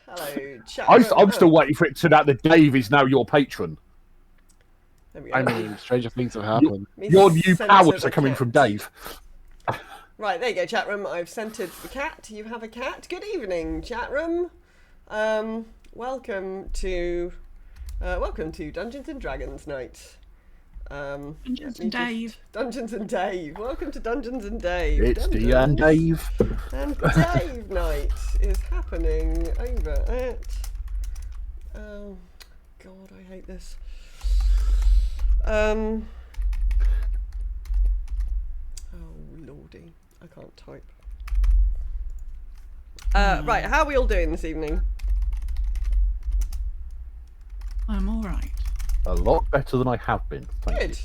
Hello, chat I'm still waiting for it to turn out that Dave is now your patron. There we go. I mean, stranger things have happened. Your new powers are coming from Dave. Right, there you go, chat room. I've centered the cat. You have a cat. Good evening, chat room. Welcome to Dungeons and Dragons night. Dungeons and Dave. Dungeons and Dave. Welcome to Dungeons and Dave. It's D and Dave. And Dave night is happening over at. Oh, God, I hate this. Oh, lordy. I can't type. Right, how are we all doing this evening? I'm all right. A lot better than I have been. Good.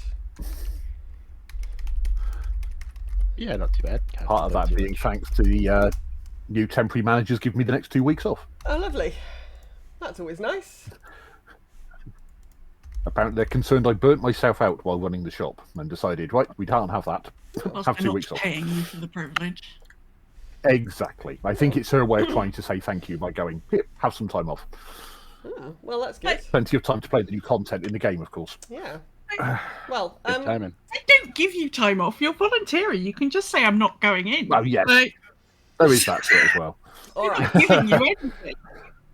Yeah, not too bad. Part of that being thanks to the new temporary managers giving me the next 2 weeks off. Oh, lovely. That's always nice. Apparently they're concerned I burnt myself out while running the shop and decided, right, we can't have that. Have 2 weeks off. Paying you for the privilege. Exactly. I think it's her way of trying to say thank you by going, here, have some time off. Oh, well, that's good. Plenty of time to play the new content in the game, of course. Yeah. Well, Good timing. I don't give you time off. You're voluntary. You can just say I'm not going in. Oh, yes. Like, There is that to it as well. all I'm right. not giving you anything.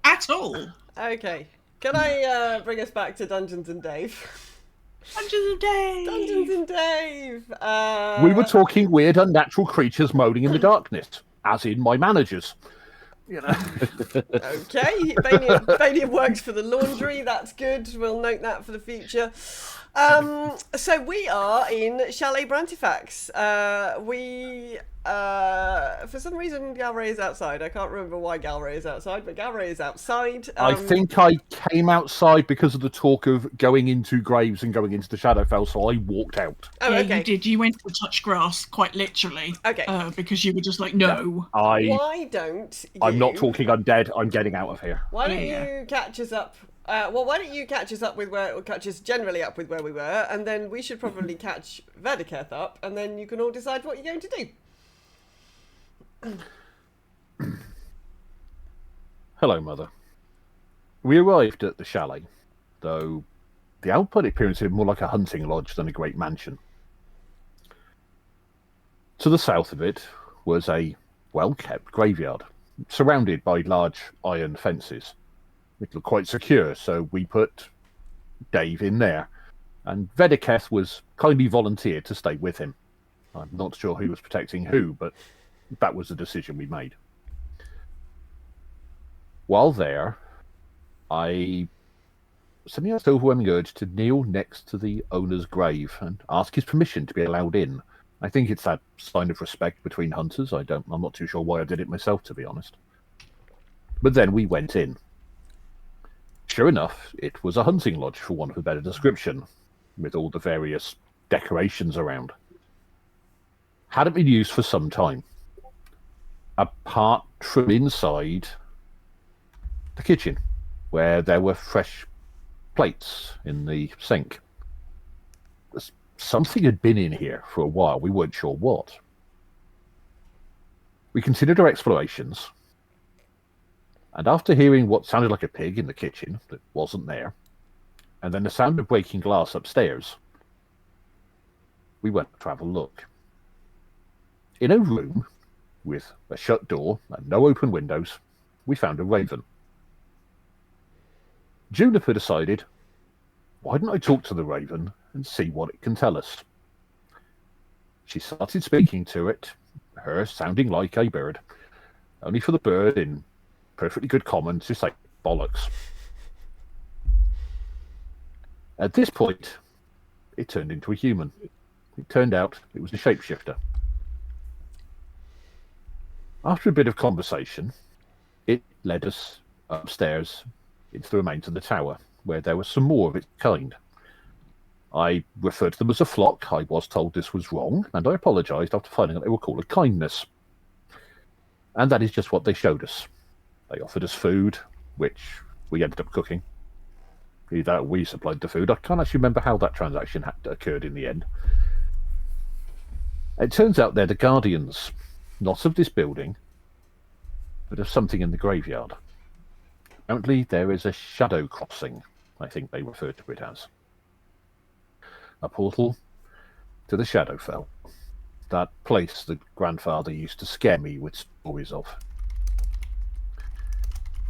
At all. Okay. Can I bring us back to Dungeons and Dave? Dungeons and Dave. Dungeons and Dave. We were talking weird, unnatural creatures moaning in the darkness, as in my managers. You know. Okay, Bania works for the laundry. That's good. We'll note that for the future. So we are in Chalet Brantifax. For some reason, Galray is outside. I can't remember why Galray is outside, but Galray is outside. I think I came outside because of the talk of going into graves and going into the Shadowfell, so I walked out. Oh, Yeah, okay. you did. You went to touch grass, quite literally. Okay. Because you were just like, no. Why don't you... I'm not talking undead. I'm getting out of here. Why don't you catch us up? Why don't you catch us up with catch us generally up with where we were, and then we should probably catch Vedeketh up, and then you can all decide what you're going to do. Hello, Mother. We arrived at the chalet, though the output appearance is more like a hunting lodge than a great mansion. To the south of it was a well-kept graveyard, surrounded by large iron fences. It looked quite secure, so we put Dave in there, and Vedeketh was kindly volunteered to stay with him. I'm not sure who was protecting who, but that was the decision we made. While there, I suddenly had the overwhelming urge to kneel next to the owner's grave and ask his permission to be allowed in. I think it's that sign of respect between hunters. I'm not too sure why I did it myself, to be honest. But then we went in. Sure enough, it was a hunting lodge, for want of a better description, with all the various decorations around. Hadn't been used for some time. Apart from inside the kitchen, where there were fresh plates in the sink. Something had been in here for a while. We weren't sure what. We continued our explorations, and after hearing what sounded like a pig in the kitchen that wasn't there, and then the sound of breaking glass upstairs, we went to have a look. In a room with a shut door and no open windows, we found a raven. Juniper decided, why don't I talk to the raven and see what it can tell us? She started speaking to it, her sounding like a bird, only for the bird in perfectly good common to say bollocks. At this point, it turned into a human. It turned out it was a shapeshifter. After a bit of conversation, it led us upstairs into the remains of the tower, where there was some more of its kind. I referred to them as a flock. I was told this was wrong, and I apologised after finding out they were called a kindness. And that is just what they showed us. They offered us food, which we ended up cooking. Either we supplied the food. I can't actually remember how that transaction occurred in the end. It turns out they're the guardians, not of this building, but of something in the graveyard. Apparently, there is a shadow crossing, I think they refer to it as. A portal to the Shadowfell. That place that grandfather used to scare me with stories of.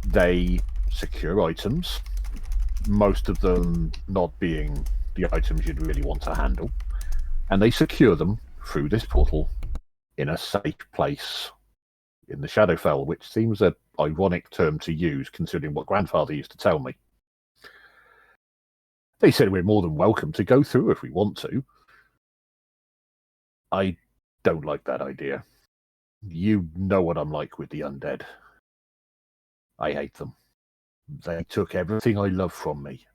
They secure items, most of them not being the items you'd really want to handle, and they secure them through this portal in a safe place in the Shadowfell, which seems an ironic term to use considering what grandfather used to tell me. They said we're more than welcome to go through if we want to. I don't like that idea. You know what I'm like with the undead. I hate them. They took everything I love from me,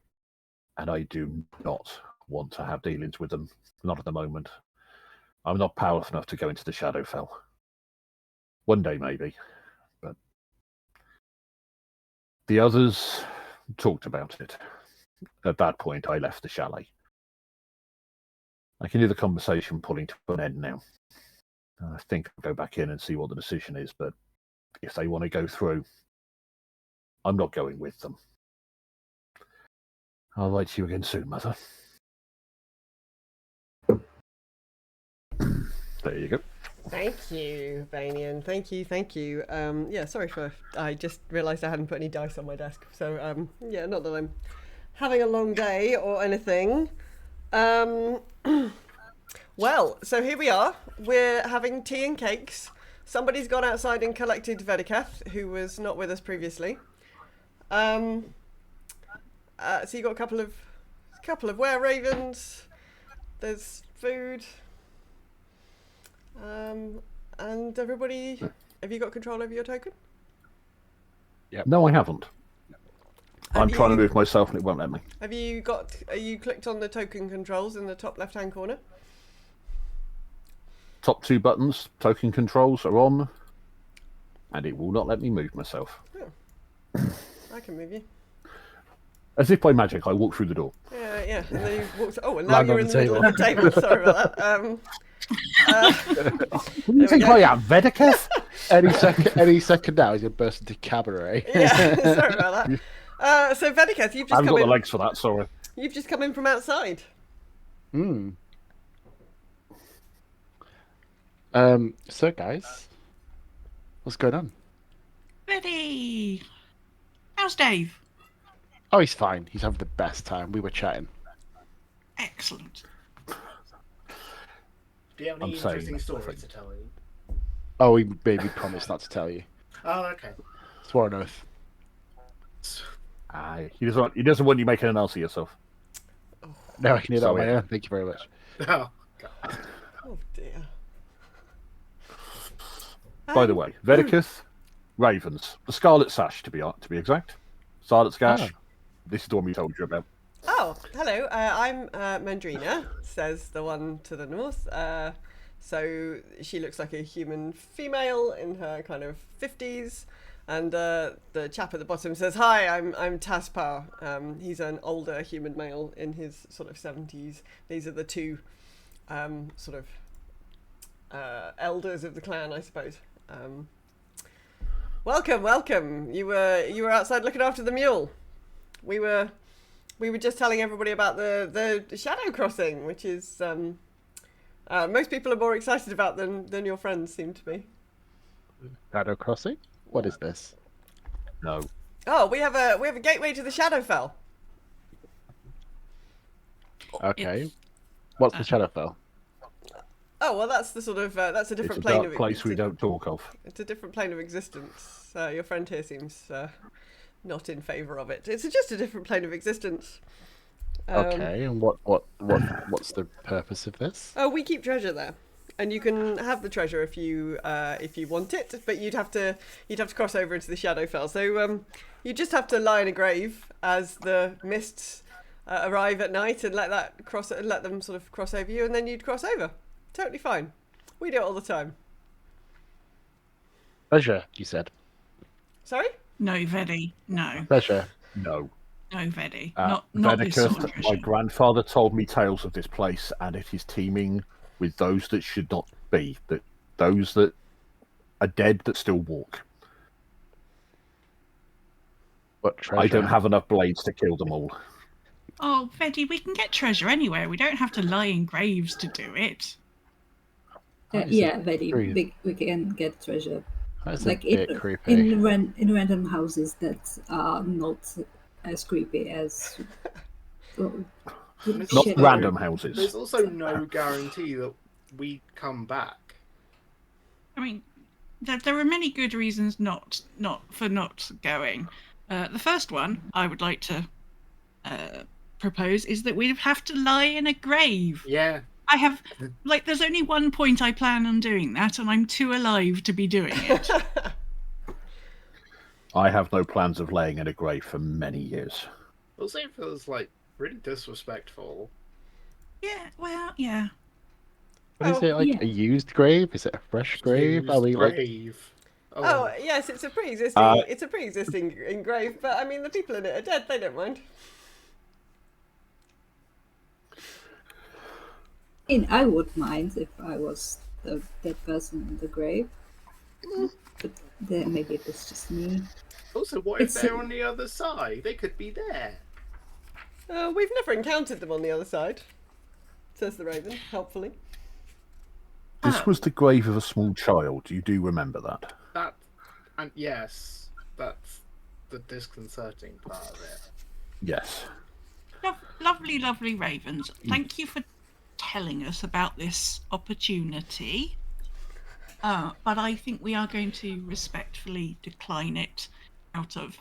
and I do not want to have dealings with them. Not at the moment. I'm not powerful enough to go into the Shadowfell. One day, maybe. But the others talked about it. At that point, I left the chalet. I can hear the conversation pulling to an end now. I think I'll go back in and see what the decision is, but if they want to go through, I'm not going with them. I'll write to you again soon, Mother. There you go. Thank you, Banian. Thank you. Yeah, sorry for... I just realised I hadn't put any dice on my desk. So, yeah, not that I'm having a long day or anything. Well, so here we are. We're having tea and cakes. Somebody's gone outside and collected Vedeketh, who was not with us previously. So you got a couple of were-ravens. There's food. And everybody, have you got control over your token? No, I haven't. I'm trying to you- move myself and it won't let me. Are you clicked on the token controls in the top left-hand corner? Top two buttons, token controls are on, and it will not let me move myself. I can move you. As if by magic, I walk through the door. Yeah. And then you walked. Oh, and now Land you're on in the the middle of the table. Sorry about that. What do you think go. I am, Vedeketh? Any second now, he's going to burst into cabaret. Yeah, sorry about that. So Vedeketh, you've I just haven't come got the in. legs for that, sorry. You've just come in from outside. So guys, what's going on? Ready. How's Dave? Oh, he's fine. He's having the best time. We were chatting. Excellent. Do you have any I'm saying interesting stories nothing. to tell you? Oh, he made me promise not to tell you. Oh, okay. Swore an oath. He doesn't want you making an ass of yourself. No, I can hear that on my Sorry. own. Thank you very much. Oh, God. Oh dear. By the way, Vedeketh, ravens, the Scarlet Sash to be exact. Scarlet Sash. This is the one we told you about. Oh, hello. I'm Mandrina, says the one to the north. So she looks like a human female in her kind of 50s. And the chap at the bottom says, "Hi, I'm Taspar." He's an older human male in his sort of 70s. These are the two sort of elders of the clan, I suppose. Welcome. You were outside looking after the mule. We were just telling everybody about the shadow crossing, which is most people are more excited about than your friends seem to be. Shadow Crossing? What is this? No. Oh, we have a gateway to the Shadowfell. Okay. What's the Shadowfell? Oh well, that's the sort of that's a It's a different plane dark of place we don't talk of. It's a different plane of existence. Your friend here seems not in favour of it. It's just a different plane of existence. Okay, and what's the purpose of this? Oh, we keep treasure there, and you can have the treasure if you want it, but you'd have to cross over into the Shadowfell. So you just have to lie in a grave as the mists arrive at night and let them sort of cross over you, and then you'd cross over. Totally fine. We do it all the time. Pleasure, you said. Sorry? No, Vedi. No. Pleasure. No. No, Vedi. Not this Vedeketh, sort of my treasure. grandfather told me tales of this place, and it is teeming with those that should not be, those that are dead that still walk. What treasure? I don't have enough blades to kill them all. Oh, Veddy, we can get treasure anywhere. We don't have to lie in graves to do it. That is Yeah, a very creep. big. We can get treasure That's like a bit creepy. in random houses that are not as creepy as well, It's Not also- random houses. There's also no guarantee that we come back. I mean, there are many good reasons not going. The first one I would like to propose is that we'd have to lie in a grave. Yeah. I have, like, there's only one point I plan on doing that, and I'm too alive to be doing it. I have no plans of laying in a grave for many years. Also, it feels like really disrespectful. Yeah, well, yeah. But is it like yeah. a used grave? Is it a fresh grave? Are Used we like? grave. Oh yes, it's a pre-existing. It's a pre-existing grave, but I mean the people in it are dead. They don't mind. I would mind if I was the dead person in the grave. But then maybe it was just me. Also, what if It's they're a- on the other side? They could be there. We've never encountered them on the other side, says the Raven, helpfully. This was the grave of a small child. You do remember that? That, and yes, that's the disconcerting part of it. Yes. Lovely, lovely ravens. Thank you for telling us about this opportunity. But I think we are going to respectfully decline it out of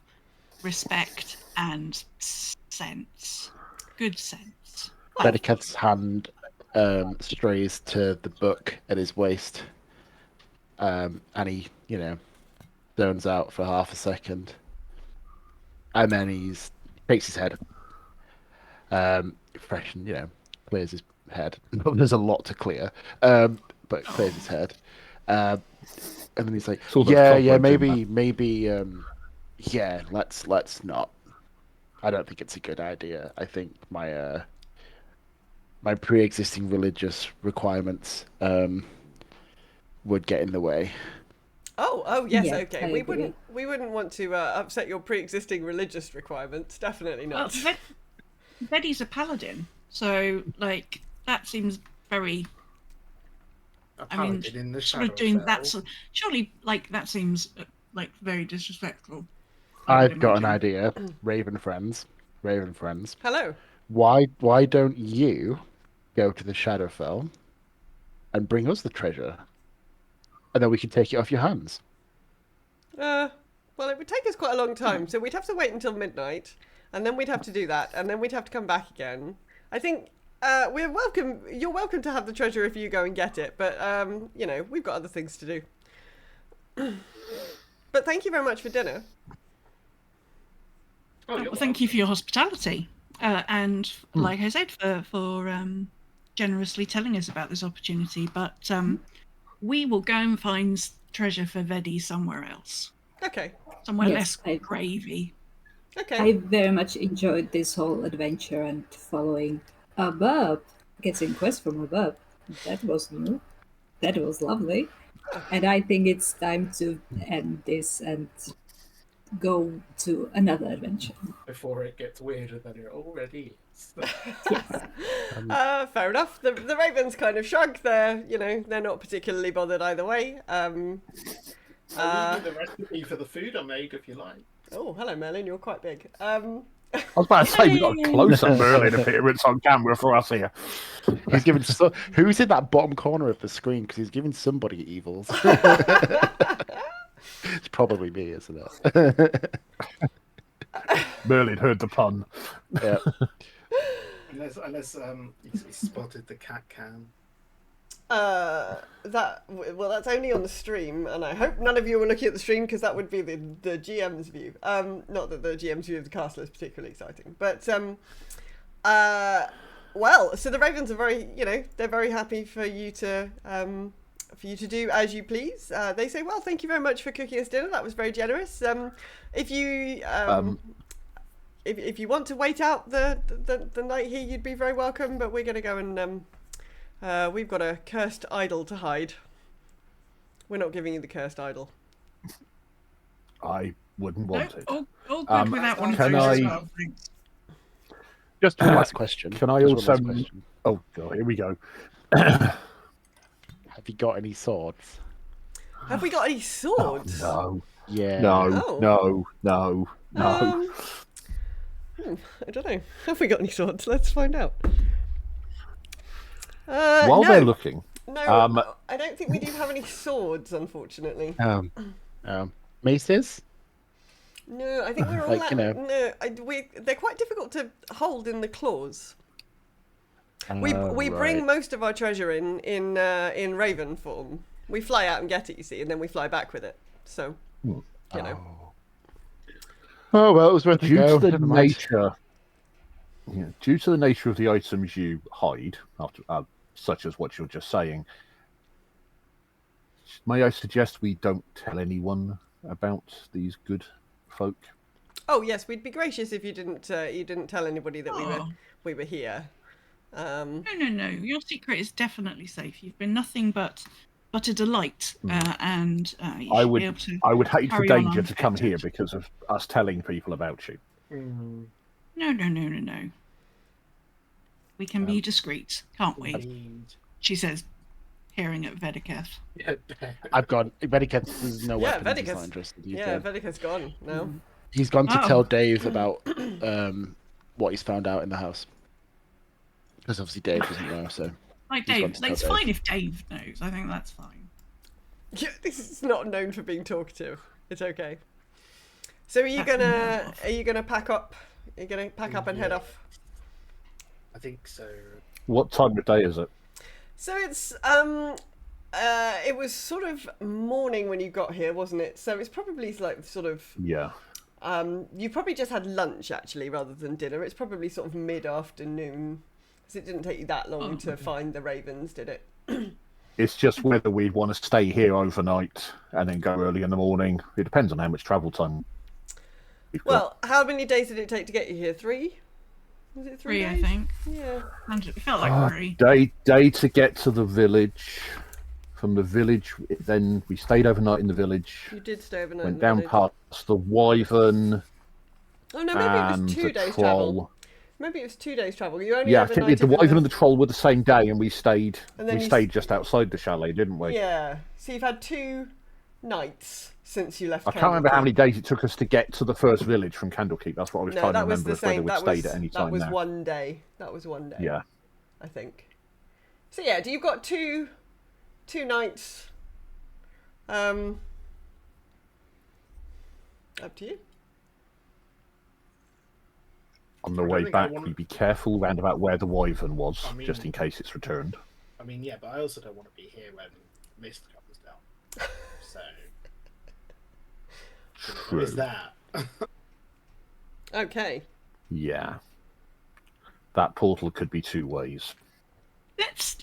respect and sense. Good sense. Benedict's hand strays to the book at his waist, and he, zones out for half a second, and then he's shakes his head, fresh and clears his head. There's a lot to clear, but clears his head, and then he's like, all those yeah, cobwebs in maybe, yeah, let's not. I don't think it's a good idea. I think my pre-existing religious requirements would get in the way. Oh yes, Yeah, okay. I We agree. wouldn't want to upset your pre-existing religious requirements. Definitely Well, not. Veddy's a paladin, so like that seems very. A I mean, paladin in the sort of Shadowfell. doing that. Surely, like that seems like very disrespectful. I would I've got an imagine. idea, Raven friends. Hello. Why don't you go to the Shadowfell and bring us the treasure, and then we can take it off your hands? Well, it would take us quite a long time, so we'd have to wait until midnight, and then we'd have to do that, and then we'd have to come back again. I think we're welcome. You're welcome to have the treasure if you go and get it, but we've got other things to do. But thank you very much for dinner. Oh, you're Well, thank you for your hospitality, and like I said, for generously telling us about this opportunity. But we will go and find treasure for Veddy somewhere else, Okay. somewhere Yes, less gravy. Okay. I very much enjoyed this whole adventure and following a burb, getting quests from a burb. That was new. That was lovely. And I think it's time to end this and go to another adventure. Before it gets weirder than it already is. Fair enough. The Ravens kind of shrug. They're not particularly bothered either way. I'll leave you the recipe for the food I made if you like. Oh, hello, Merlin. You're quite big. I was about to say, we got a close-up Merlin appearance on camera for us here. He's giving who's in that bottom corner of the screen, because he's giving somebody evils. It's probably me, isn't it? Merlin heard the pun. Yeah. Unless he spotted the cat can. That's only on the stream, and I hope none of you were looking at the stream because that would be the GM's view. Not that the GM's view of the castle is particularly exciting, but so the Ravens are they're very happy for you to do as you please. They say, well, thank you very much for cooking us dinner. That was very generous. If you if you want to wait out the night here, you'd be very welcome. But we're going to go and we've got a cursed idol to hide. We're not giving you the cursed idol. I wouldn't No, want it. all good Um, without one of can those as I- well. Thanks. Just one last question. Can I Just one last also? question. Oh god, here we go. Have you got any swords? Have we got any swords? No, Yeah. no, Oh. no, no, no. I don't know. Have we got any swords? Let's find out. While no. they're looking, No, I don't think we do have any swords, unfortunately. Maces? No, I think we're all Like, out. you know. No, they're quite difficult to hold in the claws. We bring most of our treasure in Raven form. We fly out and get it, you see, and then we fly back with it. So, you know. Oh well, it was worth a due go. to the Never mind. nature, due to the nature of the items you hide, such as what you're just saying, may I suggest we don't tell anyone about these good folk? Oh yes, we'd be gracious if you didn't tell anybody that Oh. we were here. No. Your secret is definitely safe. You've been nothing but a delight, and you I should would, be able to. I would hate for carry on danger to come unaffected. here because of us telling people about you. No. We can be discreet, can't we? Indeed. She says, peering at Vedeketh. Yeah. I've gone. Vedeketh, there's no Yeah, weapons. He's not Vedeketh. interested. He's Yeah, dead. Vedeketh's gone now. He's gone to Oh. tell Dave about what he's found out in the house. Because obviously Dave doesn't know, so Like He's gone Dave, to it's tell fine if Dave knows. I think that's fine. Yeah, this is not known for being talkative. It's okay. So are you gonna pack up? Are you gonna pack up and head Yeah. off? I think so. What time of day is it? So it's it was sort of morning when you got here, wasn't it? So it's probably like sort of Yeah. you probably just had lunch actually rather than dinner. It's probably sort of mid-afternoon. Because it didn't take you that long to find the ravens, did it? It's just whether we'd want to stay here overnight and then go early in the morning. It depends on how much travel time we've got. Well, how many days did it take to get you here? 3? Was it 3 Three, I days? think. Yeah. And it felt like three. Day to get to the village. From the village, then we stayed overnight in the village. You did stay overnight. Went in the down village. past the wyvern Oh no, maybe it and was 2 the days troll. travel. Maybe it was 2 days travel. You only Yeah, I think overnighted the in wyvern and the troll were the same day, and we stayed. And then We you stayed just outside the chalet, didn't we? Yeah. So you've had 2 nights since you left. I can't remember how Candlekeep. many days it took us to get to the first village from Candlekeep. That's what I was No, trying to that was remember. the If whether same. we'd That was stayed at any that time was now. 1 day. That was 1 day. Yeah. I think. So yeah, you've got two nights. Up to you. On the I don't way think I back, wanna- we'd be careful round about where the wyvern was, I mean- just in case it's returned. I mean, yeah, but I also don't want to be here when mist comes down. So True. there is that. Okay. Yeah. That portal could be 2 ways.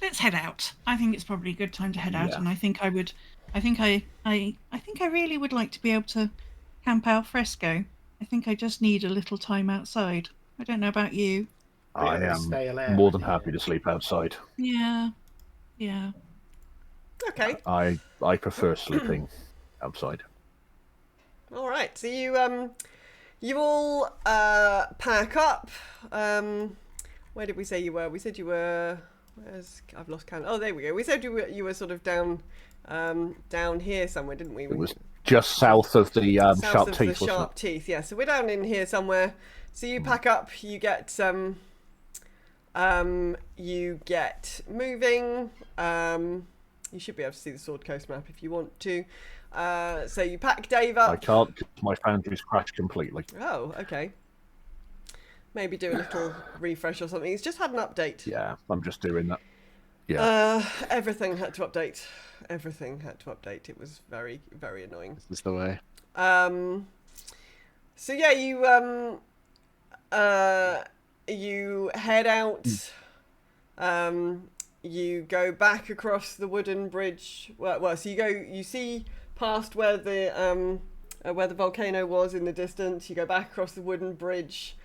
Let's head out. I think it's probably a good time to head out, Yeah. and I think I really would like to be able to camp al fresco. I think I just need a little time outside. I don't know about you. I Really am stay alert, more than yeah. happy to sleep outside. Yeah. Okay. I prefer sleeping outside. All right. So you all pack up. Where did we say you were? We said you were. I've lost count. Oh, there we go. We said you were sort of down here somewhere, didn't we? It was just south of the South Sharp of Teeth, the wasn't Sharp Teeth. Yeah. So we're down in here somewhere. So you pack up. You get moving. You should be able to see the Sword Coast map if you want to. So you pack Dave it? up. I can't, 'cause my foundry's crashed completely. Oh, okay. Maybe do a little refresh or something. He's just had an update. Yeah, I'm just doing that. Yeah. Everything had to update. Everything had to update. It was very, very annoying. this is the way. So yeah, you head out. You go back across the wooden bridge. Well, so you see past where the volcano was in the distance. You go back across the wooden bridge.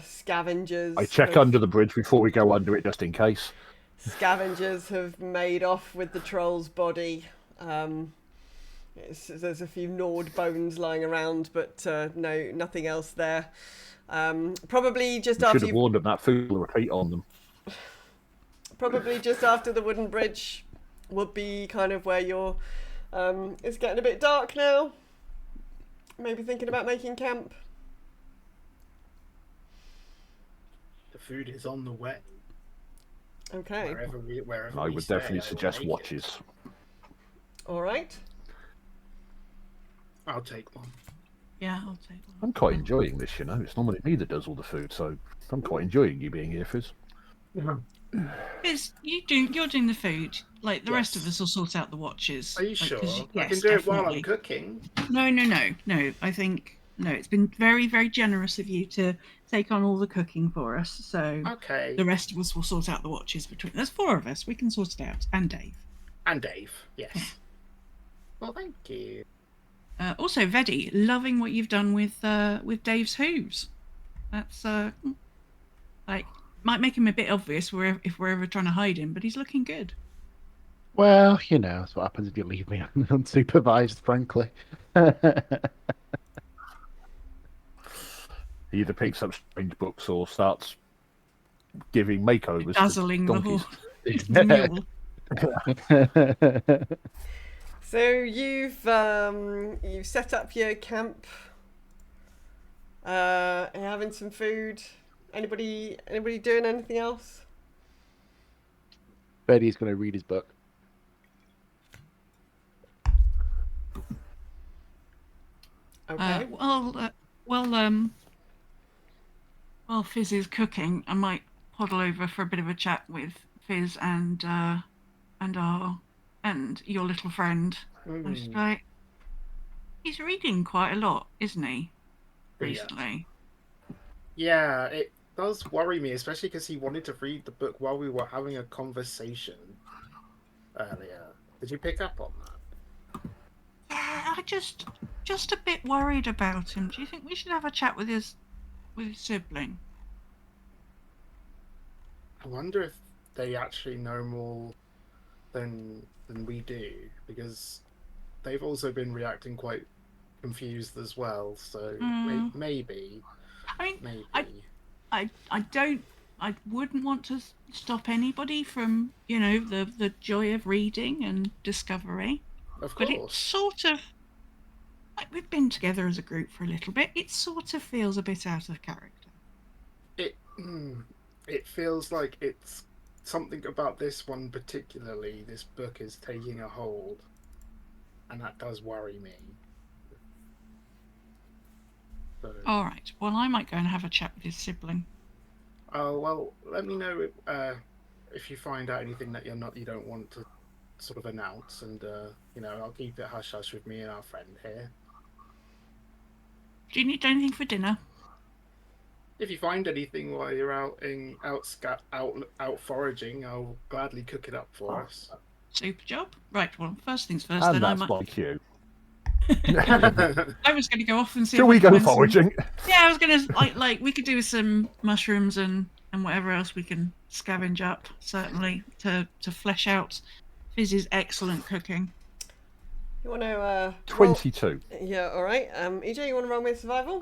Scavengers. I check under the bridge before we go under it, just in case. Scavengers have made off with the troll's body. There's a few gnawed bones lying around, but no, nothing else there. Probably just You should after have warned them that food will repeat on them. probably just after the wooden bridge would be kind of where you're. It's getting a bit dark now. Maybe thinking about making camp. The food is on the way. Okay. Wherever I we would stay, definitely I will suggest take it. watches. All right. I'll take one. Yeah, I'll take one. I'm quite enjoying this, you know. It's normally me that does all the food, so I'm quite enjoying you being here, Fizz. Fizz, you're doing the food. Like the rest of Yes. us will sort out the watches. Are you Like, sure? 'cause I yes, can do it while definitely. I'm cooking. No. I think no. It's been very, very generous of you to take on all the cooking for us. So Okay. the rest of us will sort out the watches between. There's 4 of us. We can sort it out, and Dave. And Dave, yes. Well, thank you. Also, Vedi, loving what you've done with Dave's hooves. That's like might make him a bit obvious if we're ever trying to hide him, but he's looking good. Well, you know, that's what happens if you leave me unsupervised, frankly. He either picks up strange books or starts giving makeovers Dazzling to the donkeys. horse, the mule. So you've set up your camp. Having some food. Anybody doing anything else? Betty's going to read his book. Okay. While Fizz is cooking, I might poddle over for a bit of a chat with Fizz and your little friend. I just be like, he's reading quite a lot, isn't he? Recently. Yeah, it does worry me, especially because he wanted to read the book while we were having a conversation earlier. Did you pick up on that? Yeah, I just a bit worried about him. Do you think we should have a chat with his sibling? I wonder if they actually know more than we do, because they've also been reacting quite confused as well. So maybe. I mean, Maybe. I wouldn't want to stop anybody from, the joy of reading and discovery. Of But it course. sort of, like, we've been together as a group for a little bit. It sort of feels a bit out of character. It feels like it's something about this one particularly. This book is taking a hold, and that does worry me. So, All right. Well, I might go and have a chat with his sibling. oh well, let me know if you find out anything that you don't want to sort of announce, and I'll keep it hush hush with me and our friend here. Do you need anything for dinner? If you find anything while you're out foraging, I'll gladly cook it up for us. Super job. Right. Well, first things first. And Then I that's might. my cue. I was going to go off and see. Shall if we I could go find some- foraging? Yeah, I was going to like we could do with some mushrooms and whatever else we can scavenge up. Certainly to flesh out Fizz's excellent cooking. You want to 22. Yeah. All right. EJ, you want to roll me survival?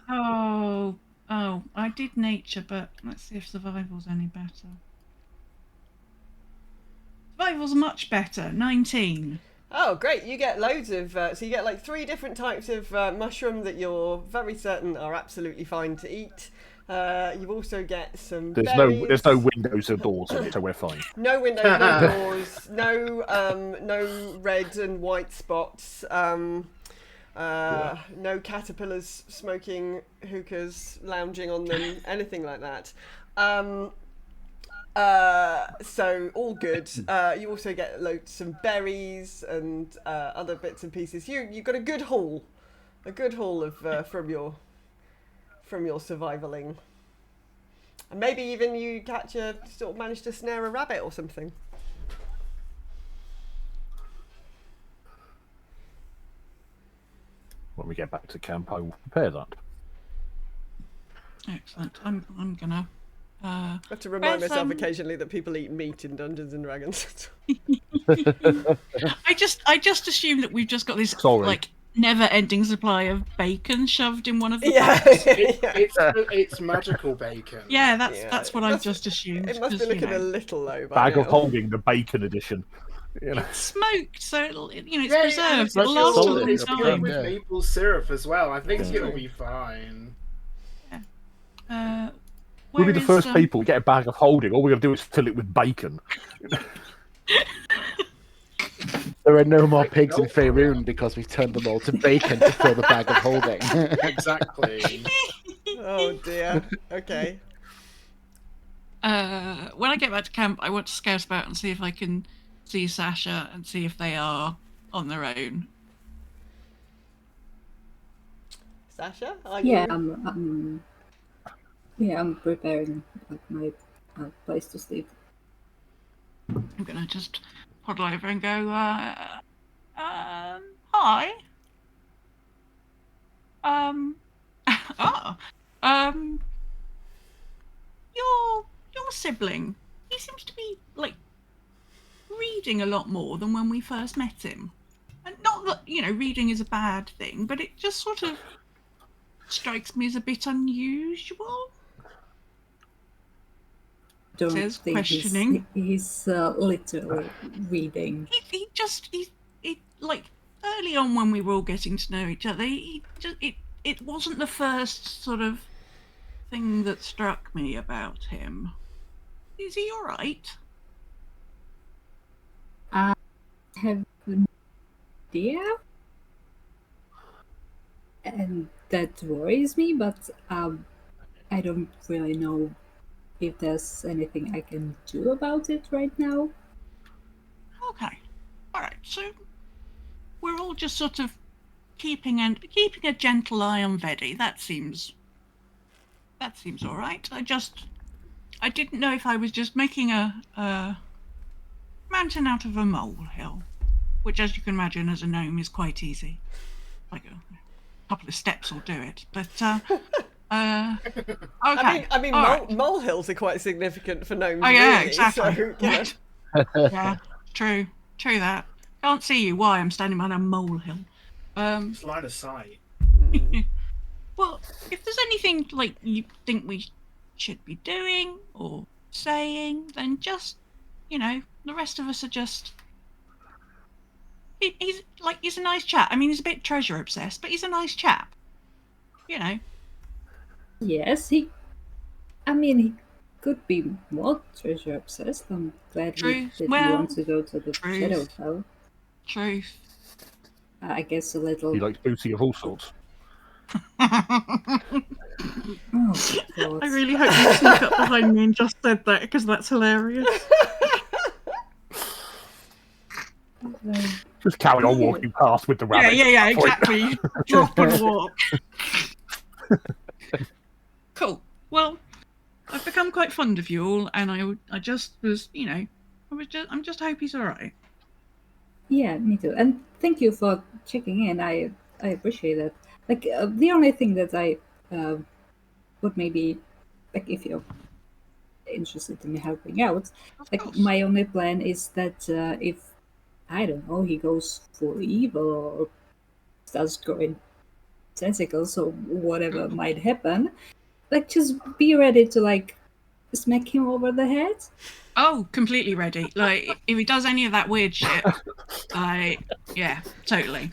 Oh, I did nature, but let's see if survival's any better. Survival's much better. 19. Oh, great! You get loads of. So you get like 3 different types of mushroom that you're very certain are absolutely fine to eat. You also get some. There's berries. no windows or doors in it, so we're fine. No windows, no doors, no red and white spots. No caterpillars smoking hookahs, lounging on them, anything like that. So all good. You also get some berries and other bits and pieces. You've got a good haul of from your survivaling, and maybe even you manage to snare a rabbit or something. When we get back to camp, I will prepare that. Excellent. I'm gonna I have to remind whereas, myself occasionally that people eat meat in Dungeons and Dragons. I just assume that we've just got this Sorry. like never-ending supply of bacon shoved in one of the Yeah. bags. It's magical bacon. Yeah, Yeah, that's it what I've must- just assumed. It must be 'cause, you looking know, a little low by Bag now. of holding, the bacon edition. You know. it's smoked, so it'll, it's Yeah, preserved. it's It'll last a solid, long it's it'll filled time. with Yeah. maple syrup as well. I think That's it'll true. be fine. We'll be the Whereas, first people to get a bag of holding. All we're going to do is fill it with bacon. There are no more pigs in Faerun because we've turned them all to bacon to fill the bag of holding. Exactly. Oh dear. Okay. when I get back to camp, I want to scout about and see if I can see Sasha and see if they are on their own. Sasha, are Yeah, you? I'm preparing like my place to sleep. I'm gonna just toddle over and go, hi. Oh, your sibling. He seems to be like reading a lot more than when we first met him. And not that reading is a bad thing, but it just sort of strikes me as a bit unusual. Don't Says think questioning. he's literally reading. He like early on when we were all getting to know each other, it wasn't the first sort of thing that struck me about him. Is he all right? I have no idea, and that worries me. But I don't really know if there's anything I can do about it right now. Okay, all right. So we're all just sort of keeping a gentle eye on Vedi. That seems all right. I didn't know if I was just making a mountain out of a molehill, which, as you can imagine, as a gnome, is quite easy. Like a couple of steps will do it. But okay. I mean, all right. molehills are quite significant for gnomes. Oh yeah, really, exactly. So, you know. Yeah, true that. Can't see you. Why I'm standing behind a molehill. It's line of sight. Well, if there's anything like you think we should be doing or saying, then just, the rest of us are just. He's a nice chap. I mean, he's a bit treasure obsessed, but he's a nice chap. Yes, he could be more treasure obsessed. I'm glad he didn't want to go to the Shadowfell. Truth. I guess a little. He likes booty of all sorts. Oh, God. I really hope you sneak up behind me and just said that, because that's hilarious. Just carry on walking past with the rabbit. Yeah, exactly. Drop and walk. Cool. Well, I've become quite fond of you all, and I just was, I'm just hope he's all right. Yeah, me too. And thank you for checking in. I appreciate it. Like the only thing that I would maybe like if you're interested in me helping out, like my only plan is that if I don't know he goes full evil or starts growing tentacles or whatever might happen, like just be ready to like smack him over the head. Oh, completely ready. Like if he does any of that weird shit, yeah, totally.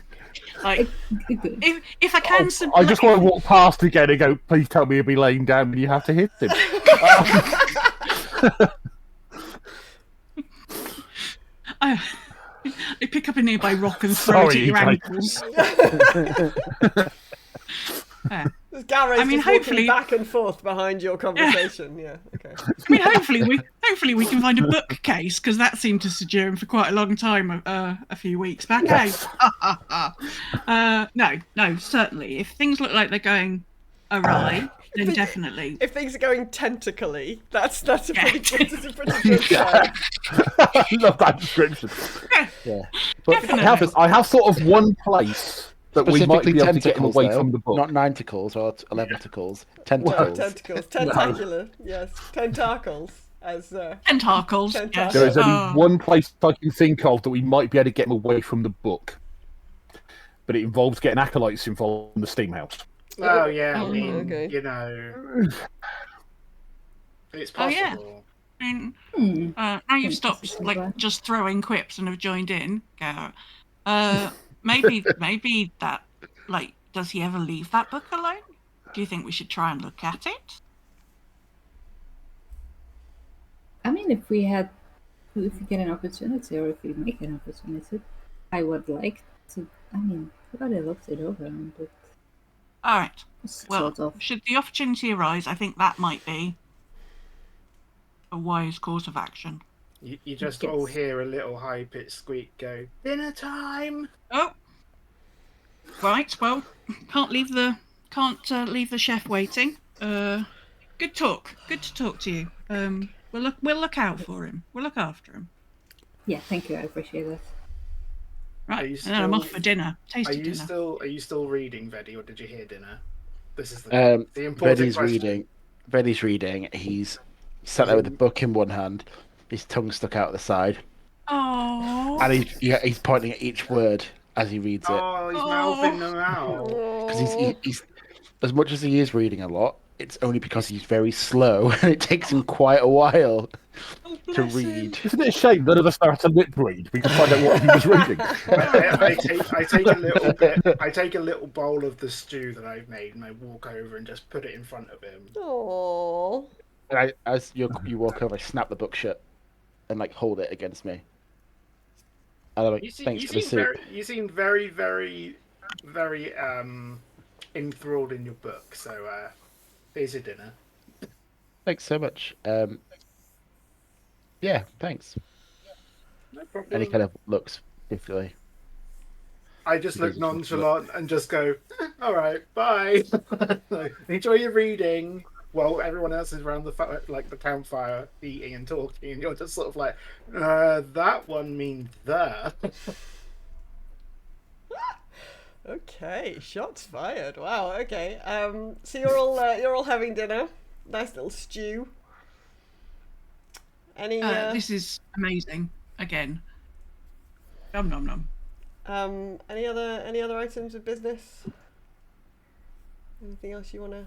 Like if I can, I just want to walk past again and go, please tell me he'll be laying down and you have to hit him. I pick up a nearby rock and throw it at your ankles. Yeah. Gareth I mean, just walking hopefully back and forth behind your conversation. Yeah. Okay. I mean, hopefully we can find a bookcase, because that seemed to seduce him for quite a long time a few weeks back. No, certainly. If things look like they're going awry, then definitely. If things are going tentacly, that's a pretty good sign. I love that description. Yeah. But Definitely. I have sort of one place But we might Specifically be able to get him tentacles, away though. from the book. Not 9tacles or 11tacles. No, Tentacles. tentacles. Tentacular. Yes. Tentacles. As Tentacles. Tentacles. Yes. There is only Oh. one place I can think of that we might be able to get him away from the book. But it involves getting acolytes involved in the steam house. Oh yeah, I Oh, mean, okay. you know, it's Oh, yeah. possible. I mean, Hmm. now you've stopped Interesting like one. just throwing quips and have joined in, Garrett. Maybe that like does he ever leave that book alone? Do you think we should try and look at it? I mean, if we get an opportunity, or if we make an opportunity, I would like to. I mean, we already looked it over, but All right. Well, sort of. should the opportunity arise, I think that might be a wise course of action. You just all Yes. hear a little high-pitched squeak go, dinner time! Oh, right. Well, can't leave the chef waiting. Good talk. Good to talk to you. We'll look out for him. We'll look after him. Yeah, thank you. I appreciate it. Right. Are you And then I'm still- off for dinner. Are Tasty you dinner. still reading, Veddy, or did you hear dinner? This is the important Veddy's question. reading. Veddy's reading. He's sat there with a book in one hand, his tongue stuck out the side, Oh. and he's pointing at each word as he reads it. Oh, he's mouthing them out. Because he's as much as he is reading a lot, it's only because he's very slow, and it takes him quite a while to read. Isn't it a shame none of us had to lip read? We could find out what he was reading. I take a little bit. I take a little bowl of the stew that I've made, and I walk over and just put it in front of him. Aww. And as you walk over, I snap the book shut and like hold it against me. And I'm like, thanks for the soup. You seem very, very, very enthralled in your book. So here's your dinner. Thanks so much. Yeah, thanks. No problem. And he kind of looks differently. I just look Because it's nonchalant and just go, all right, bye. Enjoy your reading. While everyone else is around the the campfire eating and talking, and you're just sort of like, that one means that. Okay, shots fired. Wow. Okay. So you're all having dinner. Nice little stew. Any This is amazing. Again. Nom nom nom. any other items of business? Anything else you want to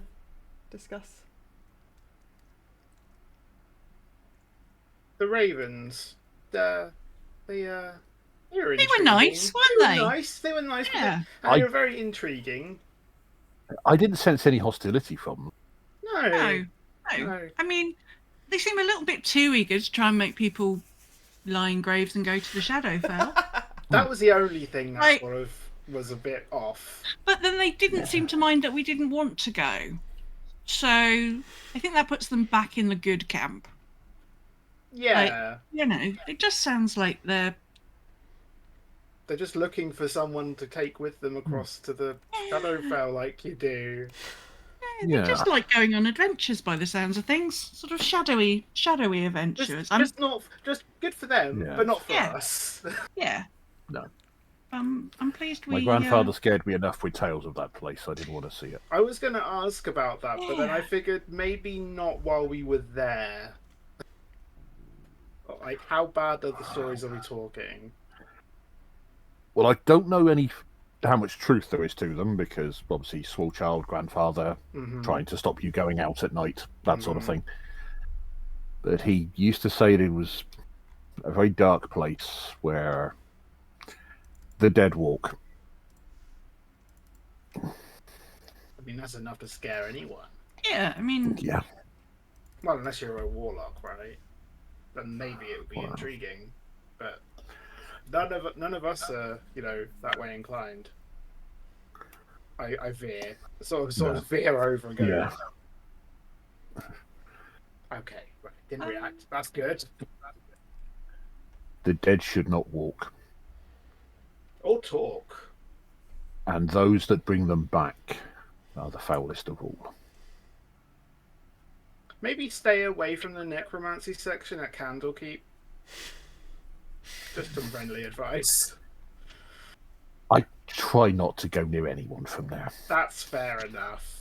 discuss? The ravens, they were nice, weren't they? Nice. They were nice. Yeah. They were very intriguing. I didn't sense any hostility from them. No. No. I mean, they seem a little bit too eager to try and make people lie in graves and go to the Shadowfell. That was the only thing that Right. sort of was a bit off. But then they didn't seem to mind that we didn't want to go. So I think that puts them back in the good camp. Yeah. You know, it just sounds like they're They're just looking for someone to take with them across to the Shadowfell like you do. they're Yeah. just like going on adventures by the sounds of things. Sort of shadowy adventures. Just good for them, Yeah. but not for Yeah. us. Yeah. No. I'm pleased My we. grandfather scared me enough with tales of that place. I didn't want to see it. I was going to ask about that, but then I Yeah. figured maybe not while we were there. Like, how bad are the stories are we talking? Well, I don't know how much truth there is to them because obviously small child grandfather Mhm. trying to stop you going out at night, that sort of Mhm. thing. But he used to say it was a very dark place where the dead walk. I mean, that's enough to scare anyone. Yeah, I mean, Yeah. Well, unless you're a warlock, right? Then maybe it would be Wow. intriguing. But none of us are, that way inclined. I veer, sort of veer over and go. Yeah. Okay, right, didn't react. That's good. The dead should not walk, Or talk. and those that bring them back are the foulest of all. Maybe stay away from the necromancy section at Candlekeep. Just some friendly advice. try not to go near anyone from there. That's fair enough.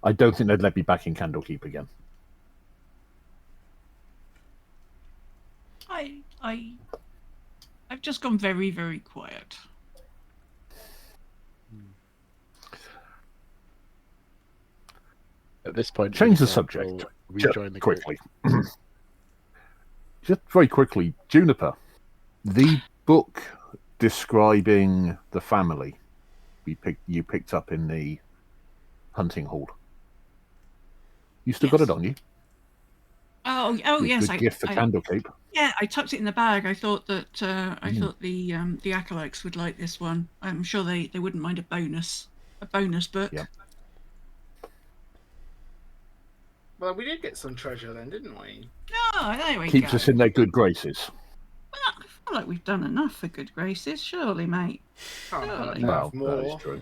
I don't think they'd let me back in Candlekeep again. I've just gone very, very quiet. At this point, Change the Venicap subject. will Just rejoin the group. quickly. Just very quickly, Juniper, the book describing the family you picked up in the hunting hall. You still got Yes. it on you? Oh, Good- yes. Good gift for Candlekeep. Yeah, I tucked it in the bag. I thought that thought the acolytes would like this one. I'm sure they wouldn't mind a bonus book. Yeah. Well, we did get some treasure then, didn't we? Oh, there we Keeps go. us in their good graces. Well, I feel like we've done enough for good graces, surely, mate. Can't hurt Surely. to Well, have that more. is true.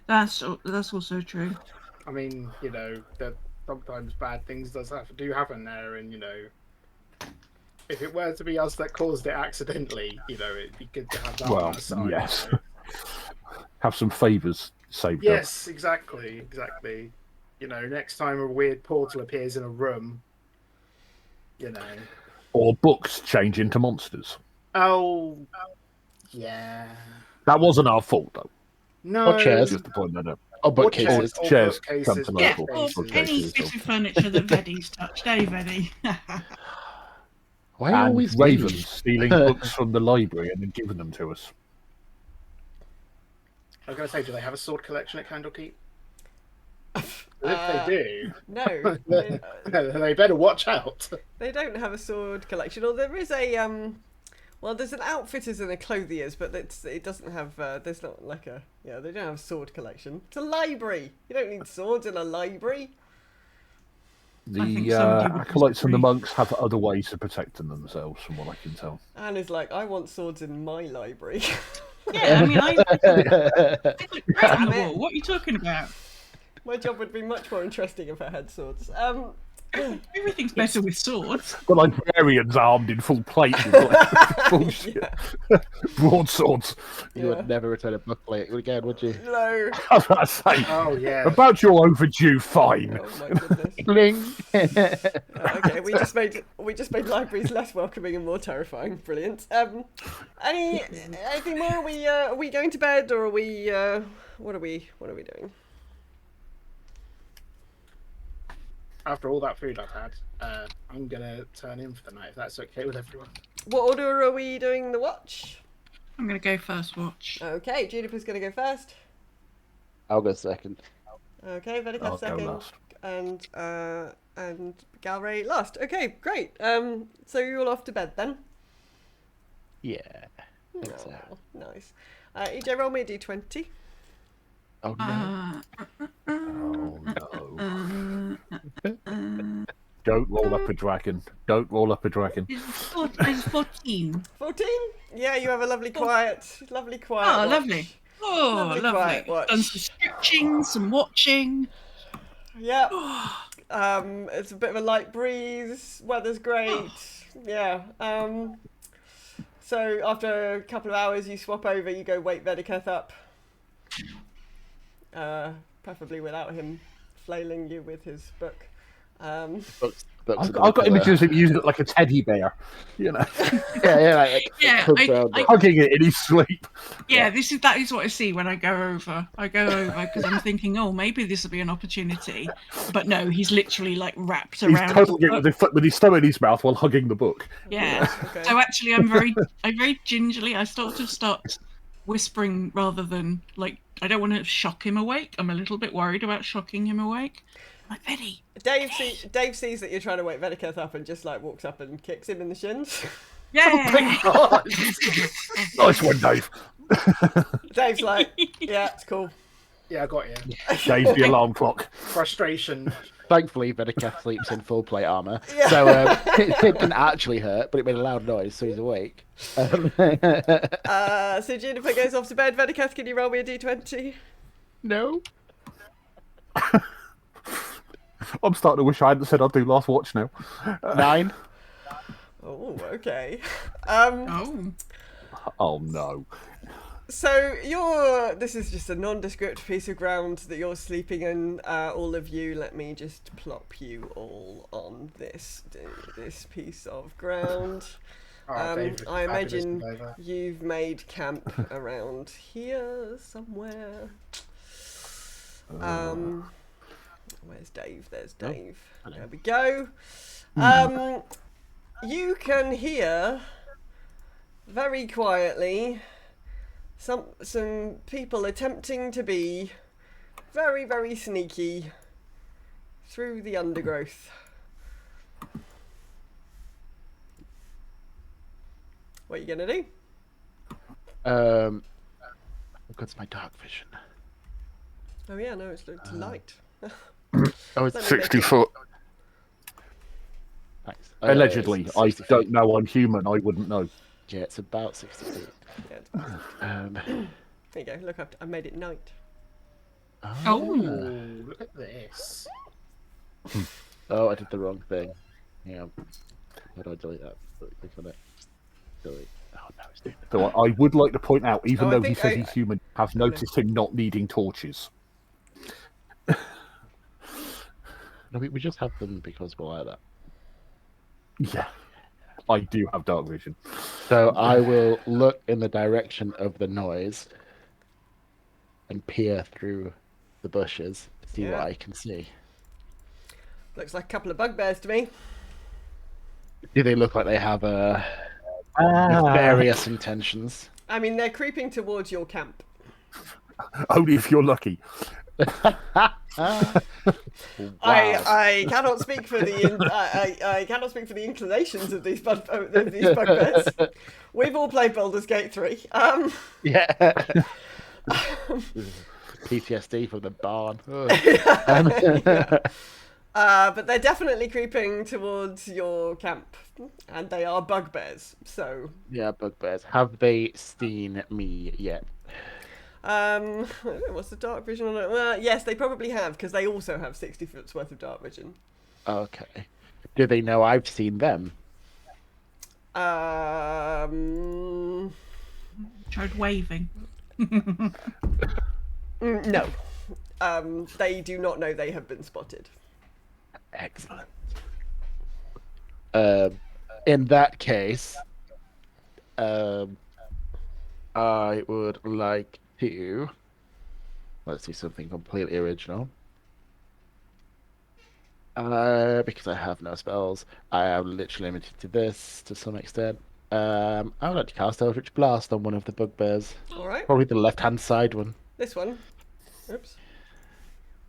That's also true. I mean, that sometimes bad things do happen there, and if it were to be us that caused it accidentally, it'd be good to have that on Well, our side. yes. Have some favours saved up. Yes, exactly. Next time a weird portal appears in a room, Or books change into monsters. Oh, yeah. That wasn't our fault, though. No. Or chairs. Just to point that out. Oh, Or bookcases. Chairs bookcases, come to Yeah, Michael. or bookcases. any Bookcases. bit of furniture that Veddy's touched, eh, Veddy? Why And always Ravens me? stealing books from the library and then giving them to us. I was going to say, do they have a sword collection at Candlekeep? If they do, No, they better watch out. they don't have a sword collection. Or there is a well, there's an outfitters and a clothiers, but it doesn't have. There's not like a they don't have a sword collection. It's a library. You don't need swords in a library. I think The somebody would acolytes and the disagree. monks have other ways of protecting themselves, from what I can tell. Anne is like, I want swords in my library. Yeah, I mean, I look great on the Damn it. wall. What are you talking about? My job would be much more interesting if I had swords. Everything's better with swords. The librarians armed in full plate with like, bullshit. Broadswords. You would never return a book plate again, would you? No. I was about to say, Oh yeah. about your overdue fine. Oh my goodness. Bling. Okay, we just made libraries less welcoming and more terrifying. Brilliant. Anything more? Are we going to bed, or are we? What are we doing? After all that food I've had, I'm gonna turn in for the night if that's okay with everyone. What order are we doing the watch? I'm going to go first watch. Okay, Juniper's going to go first. I'll go second. Okay, I'll Venicap go second, last. and Galray last. Okay, great. So you're all off to bed then. Yeah. Think so. Oh, nice. EJ, roll me a d20. Oh no. Oh no. Don't roll up a dragon. Don't roll up a dragon. It's 14. 14. Yeah, you have a lovely quiet Oh, watch. lovely. Oh, Lovely lovely. quiet watch. Done some stretching, some watching. Yeah. It's a bit of a light breeze. Weather's great. Yeah. So after a couple of hours, you swap over. You go wake Vediketh up. Preferably without him flailing you with his book. Books I've got images of him using it like a teddy bear, Yeah, like Yeah, hooked around it. hugging it in his sleep. Yeah, that is what I see when I go over. I go over because I'm thinking, oh, maybe this will be an opportunity. But no, he's literally like wrapped He's around. cuddling the it book. with his thumb in his mouth while hugging the book. Yeah. Okay. So actually, I very gingerly, I start whispering rather than like, I don't want to shock him awake. I'm a little bit worried about shocking him awake. I'm like, Betty. Dave sees that you're trying to wake Vediketh up and just like walks up and kicks him in the shins. Yeah. Nice one, Dave. Dave's like, yeah, it's cool. Yeah, I got you. Dave's the alarm clock. Frustration. Thankfully, Venicap sleeps in full plate armor, Yeah. so it didn't actually hurt, but it made a loud noise, so he's awake. So Juniper goes off to bed. Vediketh, can you roll me a d20? No. I'm starting to wish I hadn't said I'd do last watch now. 9. Oh, okay. Oh. Oh no. So this is just a nondescript piece of ground that you're sleeping in. All of you, let me just plop you all on this piece of ground. David, I fabulous imagine maneuver. you've made camp around here somewhere. Where's Dave? There's Dave. There we go. You can hear very quietly some people attempting to be very, very sneaky through the undergrowth. What are you gonna do? What's my dark vision? Oh yeah, no, it's light. Oh, it's Let me 60 make it- foot. Thanks. Allegedly. It's I 60 don't feet. know. I'm human. I wouldn't know. Yeah, it's about 60 feet. Yeah, there you go. Look, I made it night. Oh. Ooh, look at this. Oh, I did the wrong thing. Yeah. How do I delete that? Click on it. Delete. Oh, no, it's doing it. So I would like to point out, even Oh, I though he think says I- he's human, have no. noticed him not needing torches. No, we just have them because we're like that. Yeah. I do have dark vision. So I will look in the direction of the noise and peer through the bushes, see what Yeah. I can see. Looks like a couple of bugbears to me. Do they look like they have nefarious intentions? I mean, they're creeping towards your camp. Only if you're lucky. Wow. I cannot speak for I cannot speak for the inclinations of these bugbears. We've all played Baldur's Gate 3. Yeah. PTSD from the barn. But they're definitely creeping towards your camp, and they are bugbears. So, Yeah, bugbears. Have they seen me yet? I don't know, what's the dark vision on it? Well, yes, they probably have, because they also have 60 foot's worth of dark vision. Okay. Do they know I've seen them? Tried waving. No. They do not know they have been spotted. Excellent. In that case, I would like to. Let's do something completely original. Because I have no spells, I am literally limited to this to some extent. I would like to cast Eldritch Blast on one of the bugbears. Alright. Probably the left-hand side one. This one. Oops.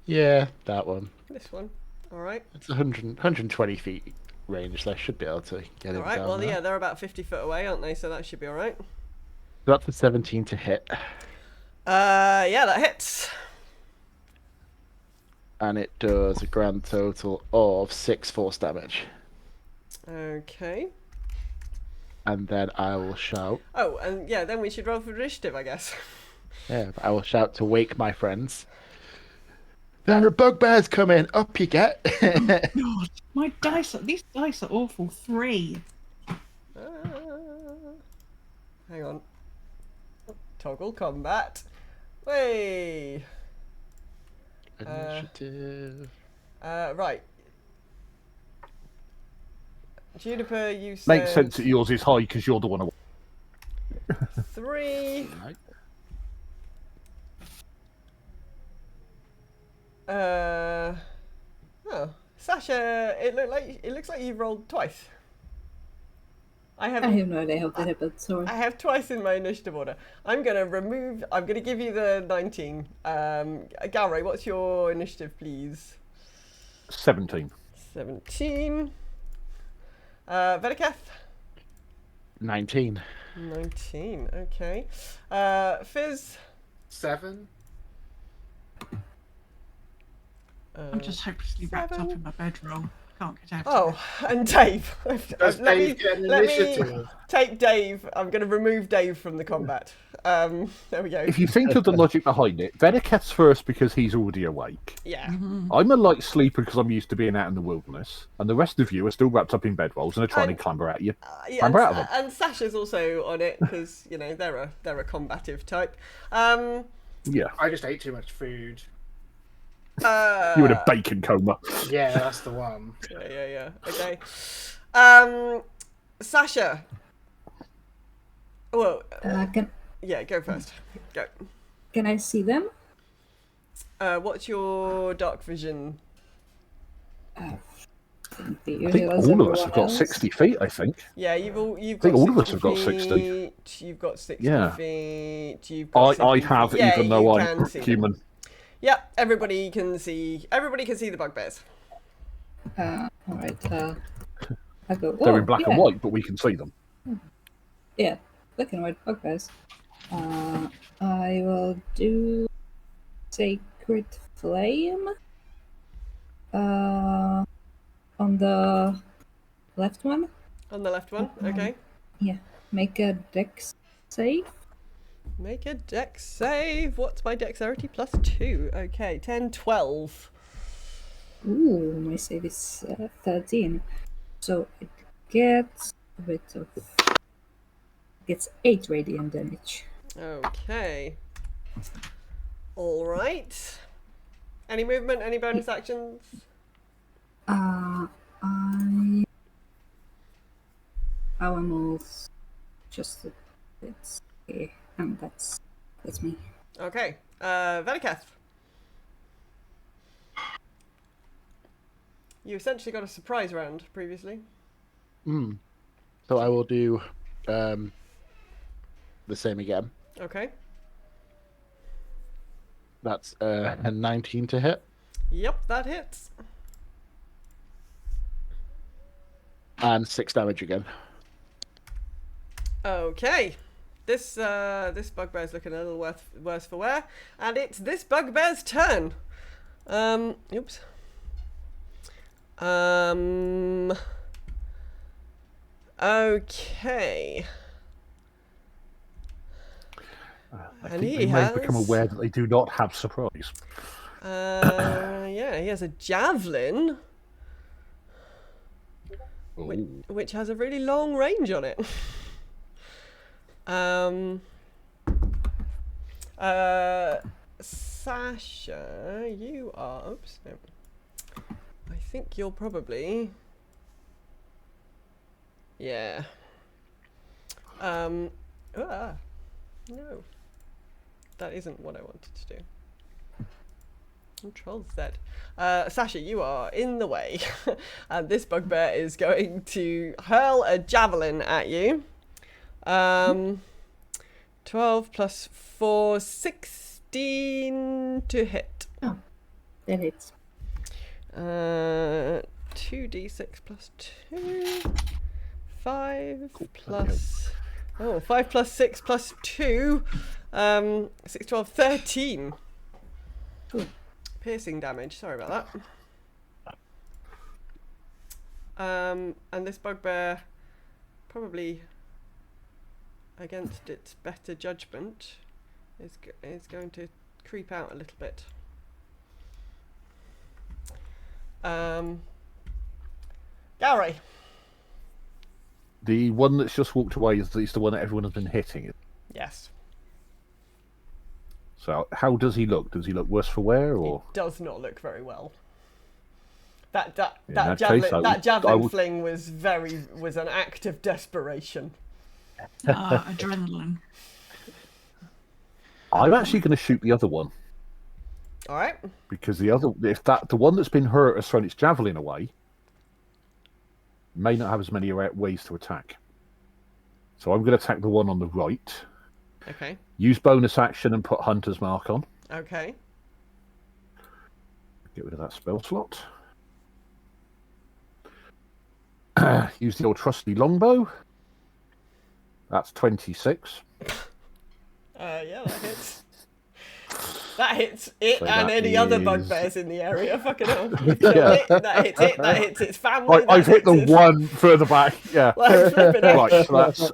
Yeah, that one. This one. Alright. It's 120 feet range, so I should be able to get it Alright, down well, there. yeah, they're about 50 foot away, aren't they? So that should be alright. So that's a 17 to hit, Yeah, that hits. and it does a grand total of 6 force damage. Okay. And then I will shout. Oh, and yeah, then we should roll for initiative, I guess. Yeah, I will shout to wake my friends. There are bugbears coming! Up you get! God, these dice are awful. 3. Hang on. Toggle combat. Way. Initiative. Right. Juniper, you said Makes sense that yours is high because you're the one. 3. Right. Oh, Sasha, it looks like you've rolled twice. I have I have no idea how that happened, sorry. I have twice in my initiative order. I'm gonna give you the 19. Galray, what's your initiative, please? 17. 17. Vedeketh? 19. 19, okay. Fizz? 7. I'm just hopelessly wrapped up in my bedroll. can't get out. Oh, and Dave. Does let Dave get an let me initiative? take Dave. I'm going to remove Dave from the combat. There we go. If you think of the logic behind it, Veniketh's first because he's already awake. Yeah. I'm a light sleeper because I'm used to being out in the wilderness, and the rest of you are still wrapped up in bedrolls and are trying to clamber at you. Yeah, Clamber out of them. and Sasha's also on it because they're a combative type. Yeah, I just ate too much food. you in a bacon coma. Yeah, that's the one. Yeah. Okay. Sasha. Well, yeah, go first. Go. Can I see them? What's your dark vision? I think all of us have got 60 feet, I think. Yeah, you've I got think all 60 of us have got 60. feet, you've got 60 Yeah. feet. You've got I 60 have, feet. Yeah, even though you I'm can see them. human. Yeah, everybody can see the bugbears. All right. I go. They're "Oh, in black and yeah, white, but we can see them. Yeah, black and white bugbears. I will do Sacred Flame. On the left one. On the left one, okay. Yeah, make a dex save. Make a dex save. What's my dexterity? +2. Okay, 10, 12. Ooh, my save is 13. So it gets a bit of. Gets 8 radiant damage. Okay. All right. Any movement? Any bonus actions? I will move just a bit. Okay, and that's me. Okay. Veniketh. You essentially got a surprise round previously. So I will do the same again. Okay. That's a 19 to hit. Yep, that hits. And 6 damage again. Okay. This bugbear's looking a little worse for wear, and it's this bugbear's turn. Oops. Okay. I And think he they may have become has- aware that they do not have surprise. Yeah, he has a javelin, Ooh. which has a really long range on it. Sasha, you are. Oops. No. I think you're probably. Yeah. No. That isn't what I wanted to do. Control Z. Sasha, you are in the way. And this bugbear is going to hurl a javelin at you. 12 plus 4, 16 to hit. Oh, that hits. 2d6 plus 2. 5 plus... Oh, 5 plus 6 plus 2. 6, 12, 13. Cool. Piercing damage. Sorry about that. And this bugbear, probably against its better judgment, is going to creep out a little bit. Gary. The one that's just walked away is the one that everyone has been hitting. Yes. So how does he look? Does he look worse for wear, or Does not look very well. In that case, That javelin would- fling was an act of desperation. Adrenaline. I'm actually going to shoot the other one All right. because the one that's been hurt has thrown its javelin away, may not have as many ways to attack. So I'm going to attack the one on the right. Okay. Use bonus action and put Hunter's Mark on. Okay. Get rid of that spell slot. Use the old trusty longbow. That's 26. Yeah, that hits. That hits it So and that any other is- bugbears in the area. Fucking hell. You've killed it. That hits it. That hits its family. I've hit the its... one further back. Yeah. Like, flipping out. Right. So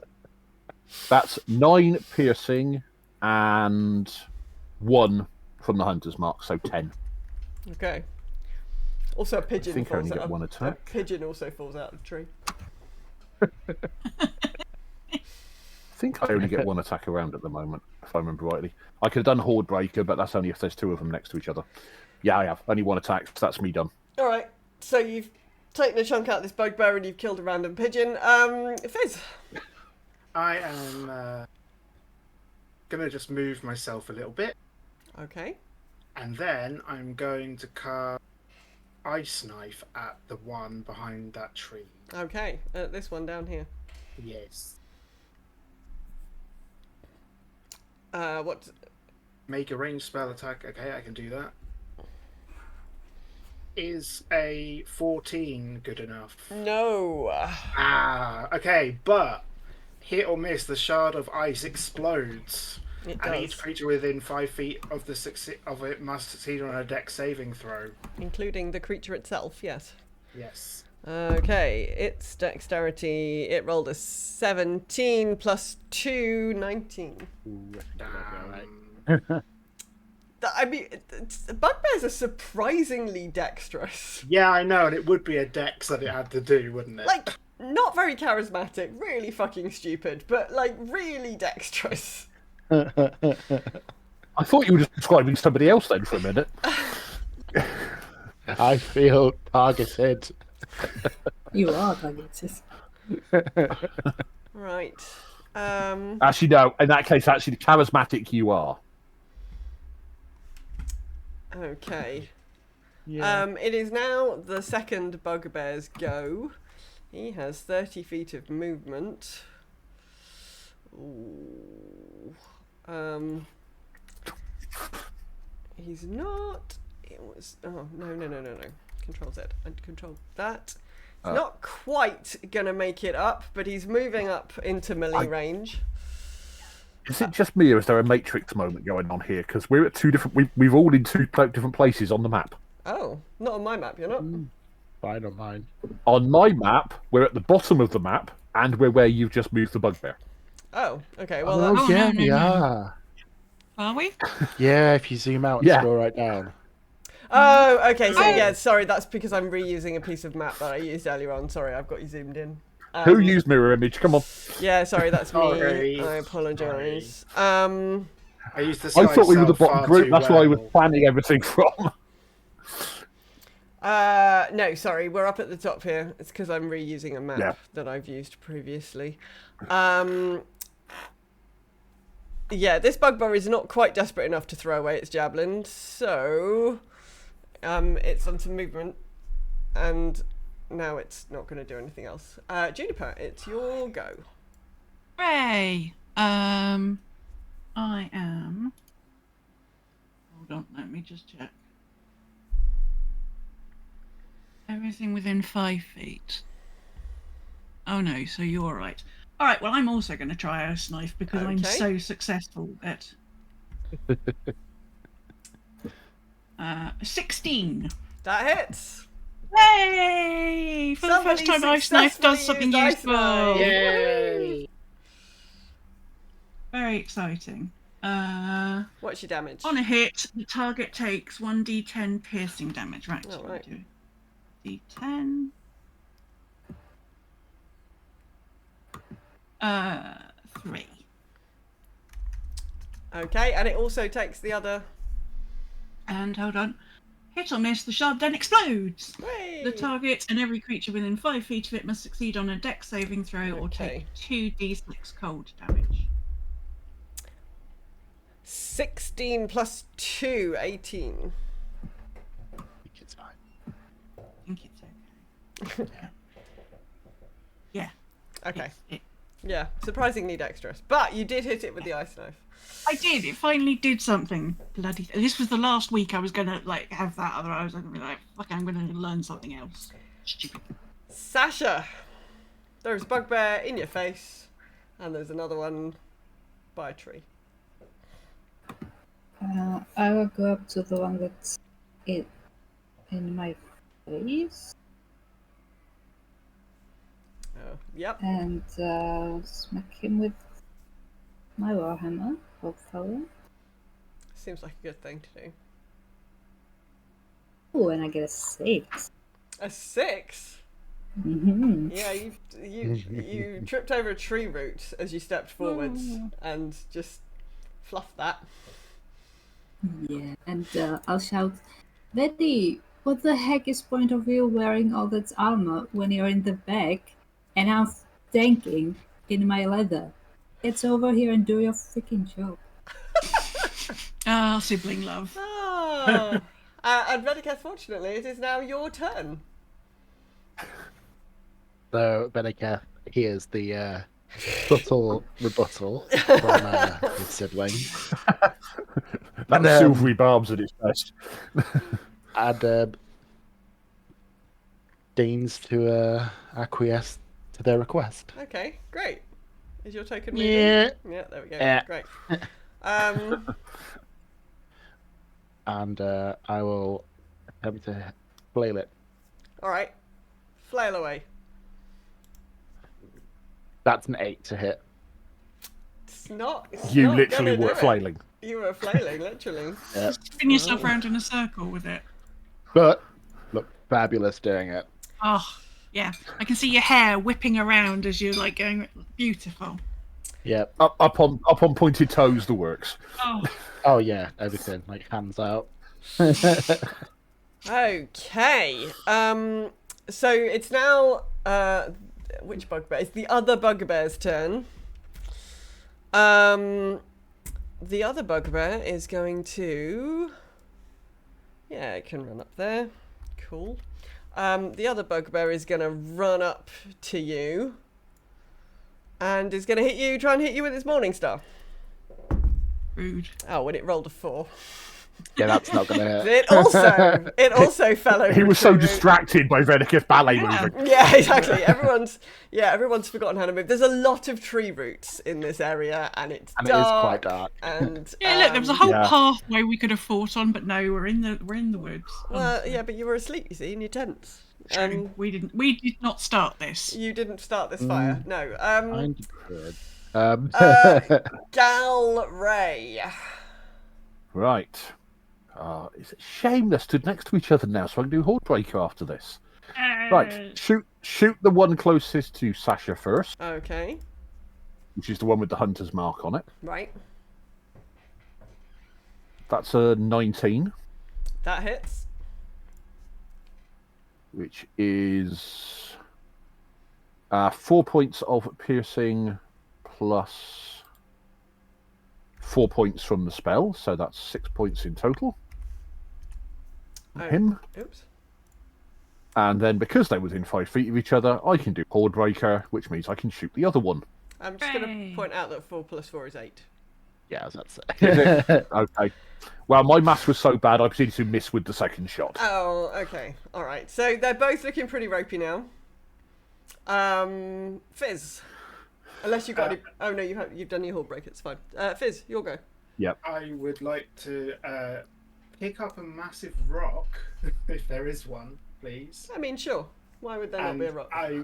that's 9 piercing and 1 from the hunter's mark, so 10. Okay. Also, a pigeon think I falls only get out. one A attack. pigeon also falls out of the tree. I think I only get 1 attack around at the moment, if I remember rightly. I could have done Horde Breaker, but that's only if there's 2 of them next to each other. Yeah, I have. Only 1 attack, so that's me done. All right. So you've taken a chunk out of this bugbear and you've killed a random pigeon. Fizz. I am gonna just move myself a little bit, Okay. and then I'm going to cast Ice Knife at the one behind that tree. Okay. This one down here. Yes. What? Make a ranged spell attack. Okay, I can do that. Is a 14 good enough? No. Okay, but hit or miss, the shard of ice explodes, It and does. each creature within 5 feet of it must succeed on a dex saving throw. Including the creature itself, yes. Yes. Okay, its dexterity, it rolled a 17 plus 2, 19. I mean, bugbears are surprisingly dexterous. Yeah, I know, and it would be a dex that it had to do, wouldn't it? Like, not very charismatic, really fucking stupid, but, like, really dexterous. I thought you were just describing somebody else then for a minute. I feel targeted. You are targeted. Right. Actually, no. In that case, actually, the charismatic you are. Okay. Yeah. It is now the second bugbear's go. He has 30 feet of movement. Ooh. He's not. It was. Oh no. Control Z and control that. He's not quite gonna make it up, but he's moving up into melee range. Is it just me, or is there a Matrix moment going on here? Because we're at 2 different. We've all in 2 different places on the map. Oh, not on my map. You're not. Fine on mine. On my map, we're at the bottom of the map, and we're where you've just moved the bugbear. Oh, okay. Well, Oh, that's, yeah, no, we no. are. Are we? Yeah, if you zoom out and Yeah. scroll right down. oh, okay. So Oh. yeah, sorry. That's because I'm reusing a piece of map that I used earlier on. Sorry, I've got you zoomed in. Who used mirror image? Come on. Yeah, sorry, that's me. Sorry. I apologise. I used the I thought we were the far bottom group. too That's where I was well. planning everything from. No, sorry, we're up at the top here. It's because I'm reusing a map Yeah. that I've used previously. Yeah, this bugbear is not quite desperate enough to throw away its javelin, so it's on some movement, and now it's not going to do anything else. Juniper, it's your go. Hooray! I am. Hold on, let me just check. Everything within 5 feet. Oh no, so you're right. Alright, well, I'm also going to try Ice Knife because I'm Okay. so successful at. 16. That hits. Yay! For Somebody the first time, Ice Knife does something successfully used useful. Ice Knife. Yay! Very exciting. What's your damage? On a hit, the target takes 1d10 piercing damage. Right, so Oh, right. we'll do d10. 3. Okay, and it also takes the other. And hold on. Hit or miss, the shard then explodes. Hey! The target and every creature within 5 feet of it must succeed on a dex saving throw or Okay. take 2d6 cold damage. 16 plus 2, 18. I think it's fine. I think it's okay. Yeah. Okay. It, Yeah, surprisingly dexterous. But you did hit it with the ice knife. I did. It finally did something. Bloody! This was the last week I was gonna have that. Otherwise, I was gonna be like, "Fuck! I'm gonna learn something else." Stupid. Sasha! There's a bugbear in your face, and there's another one by a tree. I will go up to the one that's in my face Oh, yep. and smack him with my warhammer, hopefully. Seems like a good thing to do. Oh, and I get a 6. A 6? Mm-hmm. Yeah, you tripped over a tree root as you stepped forwards and just fluffed that. Yeah, and I'll shout, Betty, what the heck is point of view wearing all that armor when you're in the back and I'm tanking in my leather? Get over here and do your freaking job. Ah, sibling love. Ah. And Redicast, fortunately, it is now your turn. So Benica hears the subtle rebuttal from his sibling. That silvery barbs at its best. And deigns to acquiesce to their request. Okay, great. Is your token moving? Yeah. Yeah, there we go. Yeah. Great. And I will attempt to flail it. All right. Flail away. That's an 8 to hit. It's not You not literally gonna were do it. flailing. You were flailing, literally. Yeah. Spin yourself around in a circle with it. But look fabulous doing it. Oh, yeah. I can see your hair whipping around as you're like going beautiful. Yep. Up on pointed toes, the works. Oh, Oh yeah, everything. Like hands out. Okay. So it's now which bugbear? It's the other bugbear's turn. The other bugbear is going to. Yeah, it can run up there. Cool. The other bugbear is going to run up to you. And is going to hit you, try and hit you with its Morning Star. rude. Oh, when it rolled a 4. Yeah, that's not gonna hit. It also fell over. He was so tree root. distracted by Venicus ballet Yeah. moving. Yeah, exactly. Everyone's forgotten how to move. There's a lot of tree roots in this area, and it's And it is dark. quite dark. And Yeah, look, there was a whole Yeah. pathway we could have fought on, but no, we're in the woods. Well, yeah, but you were asleep, you see, in your tents. True. We did not start this. You didn't start this fire. No. Kind of good. Gal Ray. Right. It's a shame they stood next to each other now, so I can do Hordebreaker after this. Right. Shoot the one closest to Sasha first, Okay. which is the one with the hunter's mark on it. Right. That's a 19, That hits. which is 4 points of piercing plus 4 points from the spell, so that's 6 points in total. Oh. Him. Oops. And then because they're within 5 feet of each other, I can do Hordebreaker, which means I can shoot the other one. I'm just going Hooray. to point out that 4 + 4 is 8. Yeah, I was about to Is say. it? Okay. Well, my maths was so bad I proceeded to miss with the second shot. Oh, okay. All right. So they're both looking pretty ropey now. Fizz. Unless you've got any... Oh, no, you've done your Hordebreaker. It's fine. Fizz, you'll go. Yep. I would like to pick up a massive rock, if there is one, please. I mean, sure. Why would there not be a And rock? I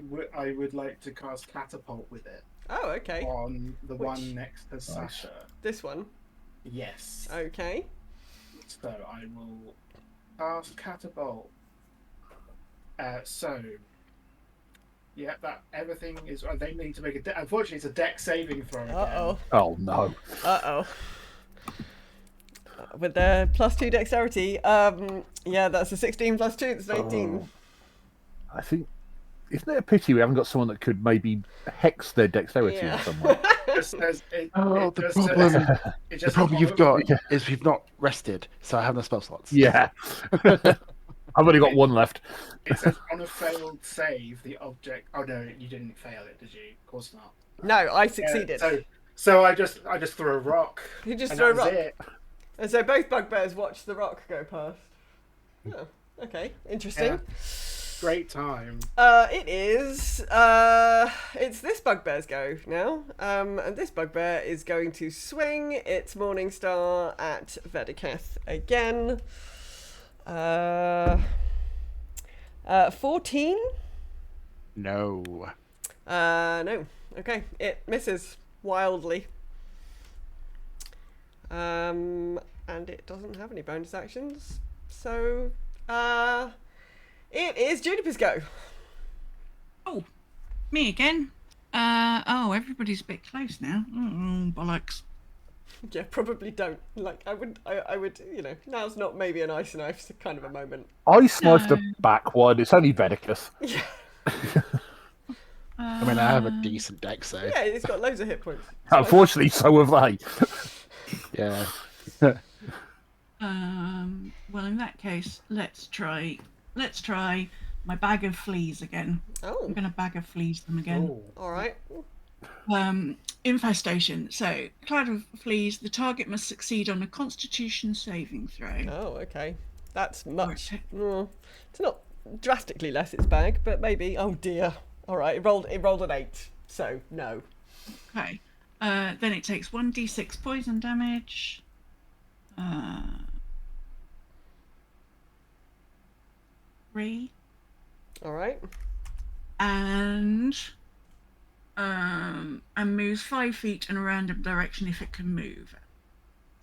would like to cast Catapult with it Oh, okay. on the Which- one next to Sasha. This one. Yes. Okay. So I will cast Catapult. Yeah, that everything is. They need to make a. Unfortunately, it's a deck saving throw again. Uh-oh. Oh, no. Uh-oh. With their +2 dexterity, yeah, that's a 16 + 2, that's an 18. I think... Isn't it a pity we haven't got someone that could maybe hex their dexterity Yeah. in some way? The problem you've got is we've not rested, so I have no spell slots. Yeah. I've only got one left. It says on a failed save, the object. Oh no, you didn't fail it, did you? Of course not. No, I succeeded. So I just threw a rock. You just and threw a that was rock. it. And so both bugbears watch the rock go past. Oh, okay. Interesting. Great time. It is. It's this bugbear's go now. And this bugbear is going to swing its Morning Star at Vedeketh again. 14? No. No. Okay, it misses wildly. And it doesn't have any bonus actions. So, it is Juniper's go. Oh, me again. Everybody's a bit close now. Bollocks. Yeah, probably don't. Like, I would, now's not maybe an ice knife kind of a moment. I sniped No. the back one. It's only Vedicus. Yeah, I mean, I have a decent deck save. yeah, it's got loads of hit points. Unfortunately, so have they. Yeah. Well, in that case, let's try my bag of fleas again. I'm Oh, gonna bag of fleas them again. Oh, all right. Infestation. So, cloud of fleas. The target must succeed on a Constitution saving throw. Oh, okay. That's much. Okay. It's not drastically less its bag, but maybe. Oh dear. All right, it rolled an 8, so no. Okay. Then it takes 1d6 poison damage. 3. All right. And moves 5 feet in a random direction if it can move.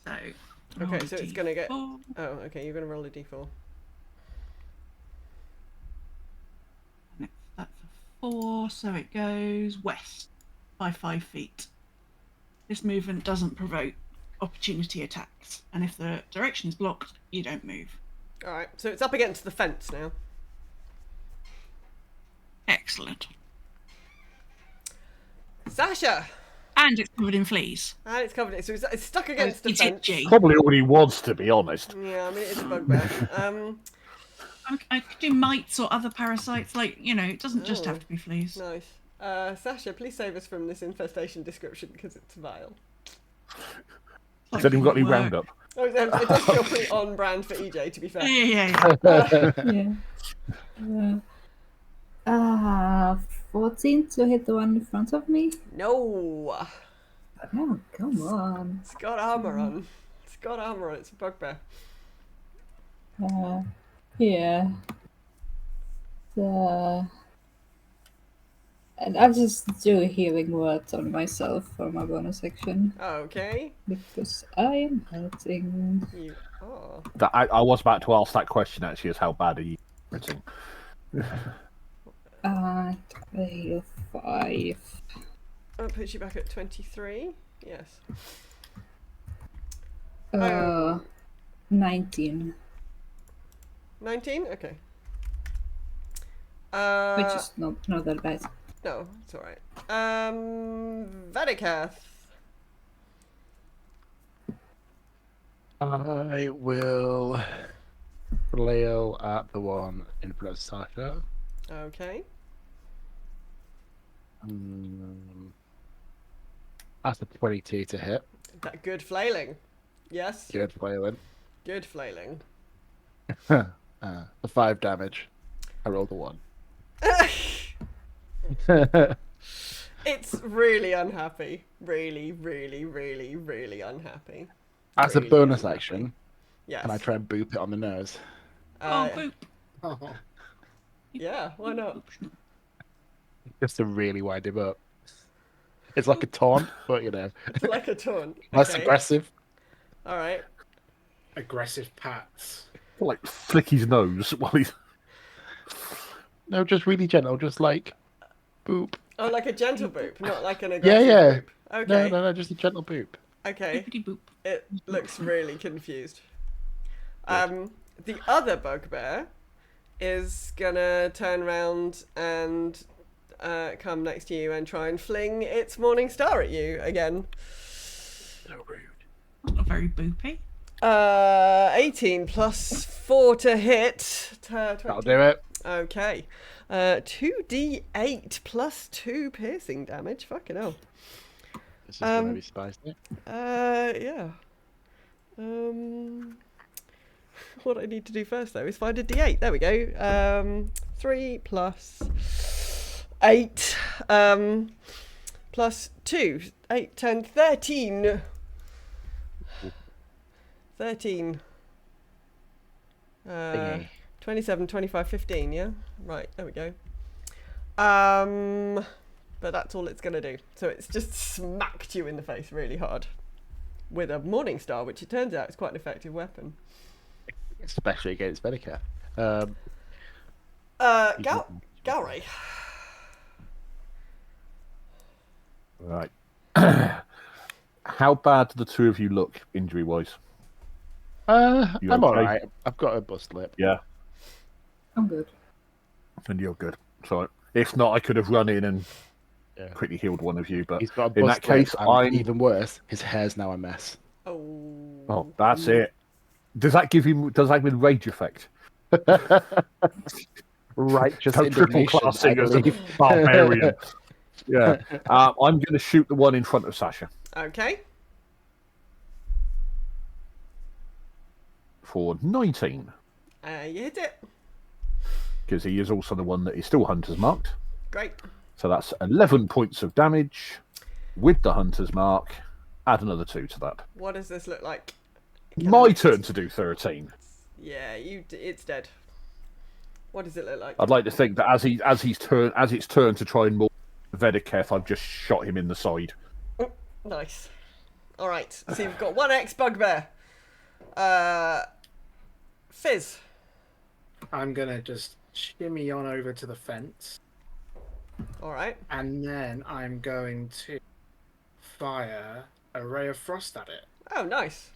So. roll Okay, a so it's gonna get. d4. Oh, okay. You're gonna roll a d4. That's a 4, so it goes west by 5 feet. This movement doesn't provoke opportunity attacks, and if the direction is blocked, you don't move. All right. So it's up against the fence now. Excellent. Sasha, And it's covered in fleas. and it's covered. So it's stuck against the It's fence. itchy. Probably already was, to be honest. Yeah, I mean it is a bugbear. I could do mites or other parasites, it doesn't just have to be fleas. Nice. Sasha, please save us from this infestation description because it's vile. Has anyone got any Work. roundup? Oh, it does feel pretty on brand for EJ, to be fair. Yeah. Yeah. 14 to hit the one in front of me. No, Oh, come on. it's got armor on. It's got armor on. It's a bugbear. Yeah. And I'll just do a healing word on myself for my bonus action Okay, because I am hurting. you are. I was about to ask that question, actually, is how bad are you hurting? I heal 5. That puts you back at 23. Yes. 19. 19. Okay. Which is not that bad. No, it's all right. Vedeketh. I will flail at the one in front of Sasha. Okay. That's a 22 to hit. That good flailing. Yes. Good flailing. Good flailing. The 5 damage. I rolled a 1. It's really unhappy. Really, really, really, really unhappy. As Really a bonus unhappy. action, Yes. can I try and boop it on the nose? Boop. oh, Yeah, why not? Just to really wind him up. It's like a taunt, but Like a taunt. less Okay. aggressive. All right. aggressive pats. Like, flick his nose while he's... No, just really gentle, just like boop. Oh, like a gentle boop, not like an Yeah, aggressive yeah. boop. Okay. No, just a gentle boop. Okay. Boopity boop. It looks really confused. The other bugbear is gonna turn around and come next to you and try and fling its morning star at you again. So rude. That's not very boopy. 18 plus 4 to hit. 20. That'll do it. Okay. 2d8 plus 2 piercing damage. Fucking hell. This is gonna be spicy. Yeah. What I need to do first though is find a d8. There we go. 3 plus 8 plus 2. 8, 10, 13. 13. Thingy. 27, 25, 15, yeah? Right, there we go. But that's all it's going to do. So it's just smacked you in the face really hard with a Morning Star, which it turns out is quite an effective weapon. Especially against Medicare. Galray. Right. How bad do the two of you look injury-wise? You I'm okay? alright. I've got a bust lip. Yeah, I'm good. and you're good. So if not, I could have run in and Yeah. quickly healed one of you. But He's got a in bust that case, lip, and I'm. even worse, his hair's now a mess. Oh, that's it. Does that give you? Does that mean rage effect? Righteous So triple indignation, I classing as a believe. barbarian. Yeah. I'm going to shoot the one in front of Sasha Okay. for 19 You hit it. because he is also the one that is still hunter's marked. Great. So that's 11 points of damage with the hunter's mark. Add another 2 to that. What does this look like? My turn to do 13. Yeah, it's dead. What does it look like? I'd like to think that as it's turned to try and maul Vedeketh, I've just shot him in the side. Nice. All right. So you've got 1x bugbear. Fizz. I'm gonna just shimmy on over to the fence, All right. and then I'm going to fire a ray of frost at it. Oh, nice.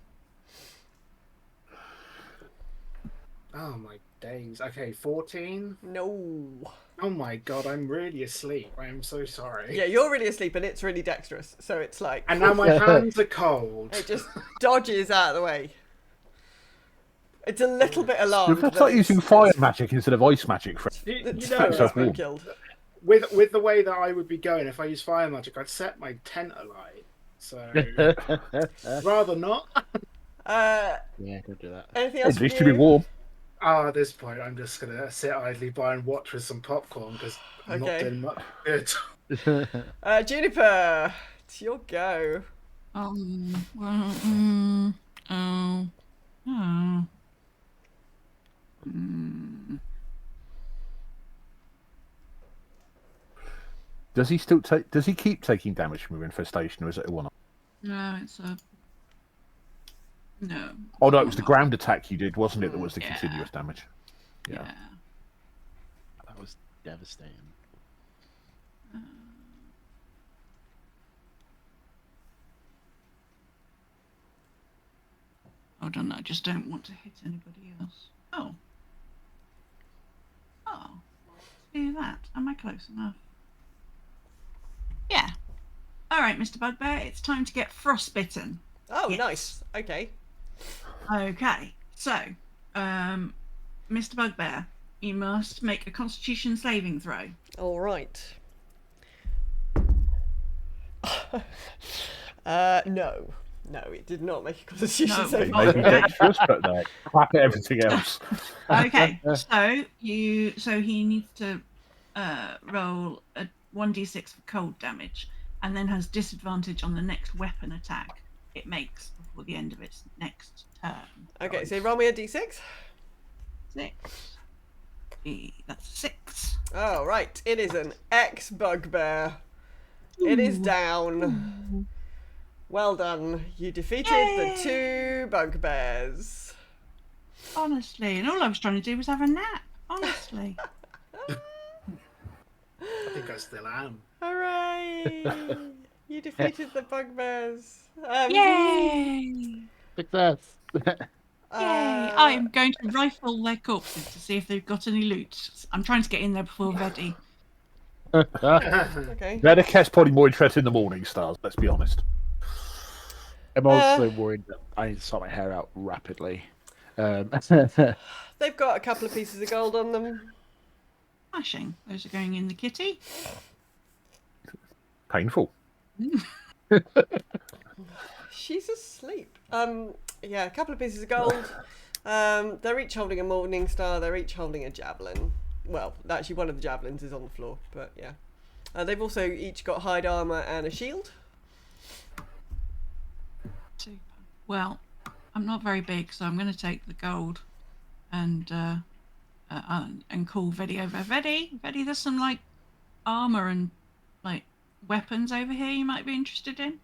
Oh my days. Okay, 14. No. Oh my god, I'm really asleep. I am so sorry. Yeah, you're really asleep and it's really dexterous. So it's like And now my hands are cold. it just dodges out of the way. It's a little bit alarmed. That's that like using fire magic instead of ice magic. You It's know, it's been killed. with the way that I would be going, if I use fire magic, I'd set my tent alight. So rather not. Yeah, don't do that. Anything At else? least from to be you? warm. At this point, I'm just gonna sit idly by and watch with some popcorn because I'm not Okay. doing much good. Juniper, it's your go. Oh. Does he still take? Does he keep taking damage from infestation, or is it a one-off? No, it's a. No. Oh no, it was the ground attack you did, wasn't it? That was the Yeah. continuous damage. Yeah. That was devastating. Hold on, I just don't want to hit anybody else. Oh. Oh. Let's do that. Am I close enough? Yeah. All right, Mr. Bugbear, it's time to get frostbitten. Oh, Yes. nice. Okay. Okay, so, Mr. Bugbear, you must make a Constitution saving throw. All right. No, it did not make a Constitution No, saving oh, Maybe throw. okay. dexterous, but no. Crap at everything else. Okay, so he needs to roll a 1d6 for cold damage, and then has disadvantage on the next weapon attack it makes before the end of its next turn. Okay, so roll me a d6. 6. That's 6. Oh, right. It is an X bugbear. It is down. Well done. You defeated the 2 bugbears. Honestly, and all I was trying to do was have a nap. Honestly. I think I still am. Hooray! You defeated the bugbears. Yay! Success. Yay! I'm going to rifle their corpses to see if they've got any loot. I'm trying to get in there before Vedi. Okay. Vedeketh's probably more interested in the morning stars. Let's be honest. I'm also worried that I need to sort my hair out rapidly. They've got a couple of pieces of gold on them. Smashing. Those are going in the kitty. Painful. She's asleep. Yeah, a couple of pieces of gold. They're each holding a morning star. They're each holding a javelin. well, actually, one of the javelins is on the floor, but yeah. They've also each got hide armor and a shield. Super. Well, I'm not very big, so I'm going to take the gold and call Vedi over. Vedi, there's some like armor and like weapons over here you might be interested in.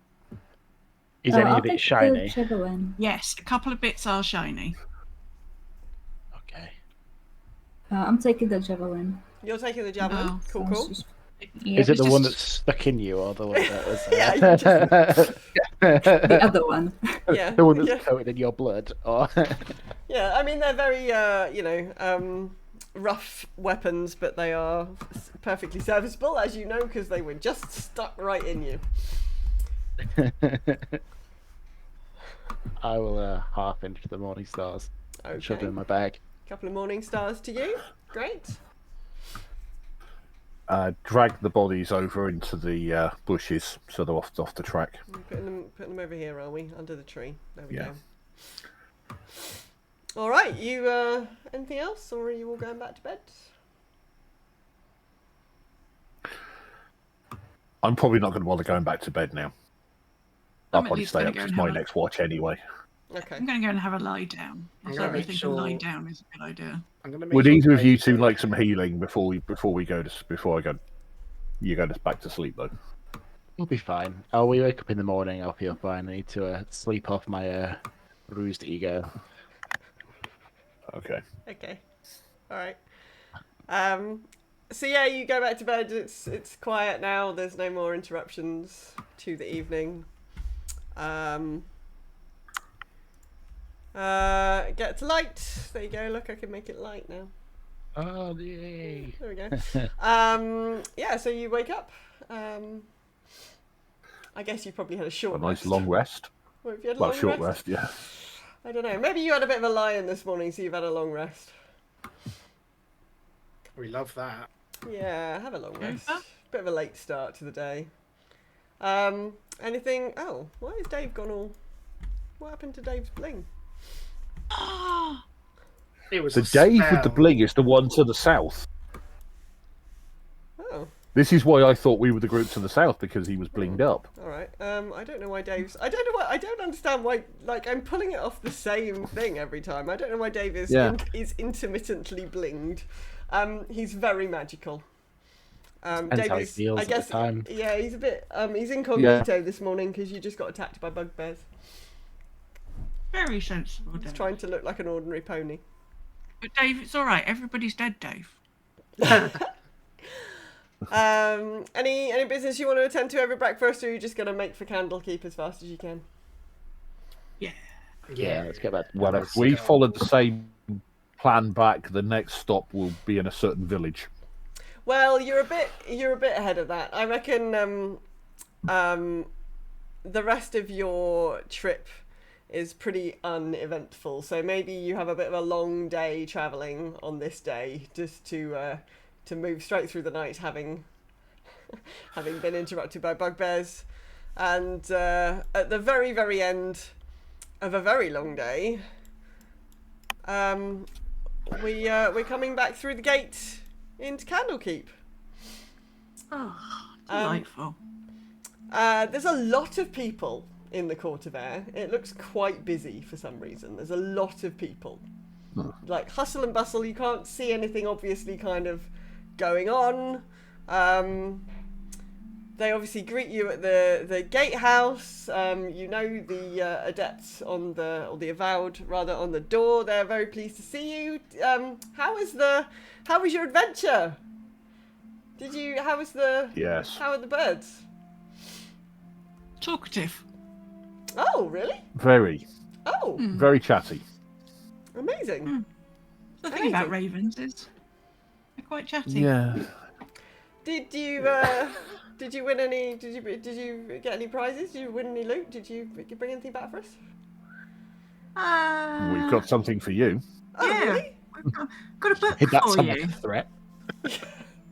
Is any I'll of it take shiny? the javelin. Yes, a couple of bits are shiny. Okay. I'm taking the javelin. You're taking the javelin. Oh, Cool, Sounds cool. just- Is it It's the one just- that's stuck in you, or the one that was? Yeah, you just- The other one. Yeah, the one that's yeah. coated in your blood, or Yeah, I mean, they're very, rough weapons, but they are perfectly serviceable, as you know, because they were just stuck right in you. I will half inch the morning stars. Shove them in my bag. Couple of morning stars to you. Great. Drag the bodies over into the bushes so they're off the track. Putting them over here, are we? Under the tree. There we Yeah. go. All right. You anything else, or are you all going back to bed? I'm probably not going to bother going back to bed now. I'll I'm at probably least stay gonna up go to and my have a- next watch anyway. Okay. I'm going to go and have a lie down. I I'm gonna certainly make think a sure- lie down is a good idea. I'm gonna make Would sure either of you Dave's two like some okay. healing before you go back to sleep though? We'll be fine. Oh, we wake up in the morning. I'll feel fine. I need to sleep off my bruised ego. Okay. Okay. All right. So yeah, you go back to bed. It's quiet now. There's no more interruptions to the evening. Get to light. There you go. Look, I can make it light now. Oh, yay! There we go. Yeah. So you wake up. I guess you probably had a short A nice rest. long rest. Well, if you had a Well, long short rest, rest, yeah. I don't know. Maybe you had a bit of a lie-in this morning, so you've had a long rest. We love that. Yeah, have a long rest. Over. Bit of a late start to the day. Anything? Oh, why is Dave gone all? What happened to Dave's bling? Ah, It was The a Dave with the spell. bling is the one to the south. Oh, This is why I thought we were the group to the south, because he was blinged up. all right. I don't know why Dave's. I don't know why. I don't understand why. Like, I'm pulling it off the same thing every time. I don't know why Dave is Yeah. is intermittently blinged. He's very magical. Depends how he is, feels I at the guess. time. Yeah, he's a bit. He's incognito this morning because you just got attacked by bugbears. very sensible, He's Dave. trying to look like an ordinary pony. But Dave, it's all right. Everybody's dead, Dave. Any business you want to attend to over breakfast, or are you just gonna make for Candlekeep as fast as you can? Yeah. Yeah, let's get back. Well, if we followed the same plan back, the next stop will be in a certain village. Well, you're a bit ahead of that. I reckon the rest of your trip is pretty uneventful. So maybe you have a bit of a long day traveling on this day, just to move straight through the night, having been interrupted by bugbears, and at the very, very end of a very long day, we're coming back through the gate into Candlekeep. Oh, delightful. There's a lot of people in the Court of Air. It looks quite busy for some reason. There's a lot of people. Like hustle and bustle. You can't see anything obviously kind of going on. They obviously greet you at the gatehouse. You know the adepts on or the avowed rather on the door. They're very pleased to see you. How was your adventure? Yes. How are the birds? Talkative. Oh, really? Very, Oh, very chatty. amazing. The thing about Amazing. ravens is they're quite chatty. Yeah. Did you win any? Did you get any prizes? Did you win any loot? Did you bring anything back for us? We've got something for you. Oh, Yeah. really? We've got a book That for sounds like you. a threat.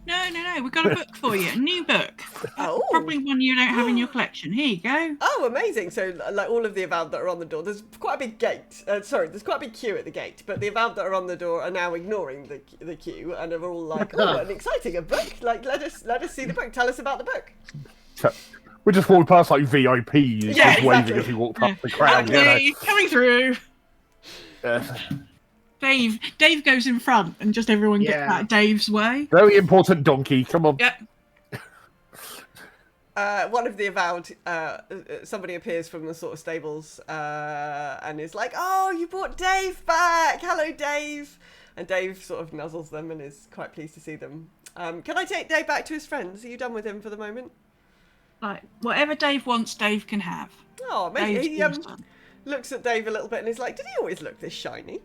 No, no. We've got a book for you. A new book. Oh. Probably one you don't have in your collection. Here you go. Oh, amazing. So, like, all of the Avowed that are on the door, there's quite a big gate. There's quite a big queue at the gate, but the Avowed that are on the door are now ignoring the queue and are all like, oh, an exciting, a book. Like, let us see the book. Tell us about the book. We just walked past like VIPs, Yeah, just waving exactly. as we walked past the crowd. You know? Okay, coming through. Yeah. Dave goes in front, and just everyone gets Yeah. out of Dave's way. Very important donkey. Come on. Yep. One of the Avowed, somebody appears from the sort of stables and is like, oh, you brought Dave back. Hello, Dave. And Dave sort of nuzzles them and is quite pleased to see them. Can I take Dave back to his friends? Are you done with him for the moment? Like whatever Dave wants, Dave can have. Oh, maybe Dave's he awesome. looks at Dave a little bit and is like, did he always look this shiny?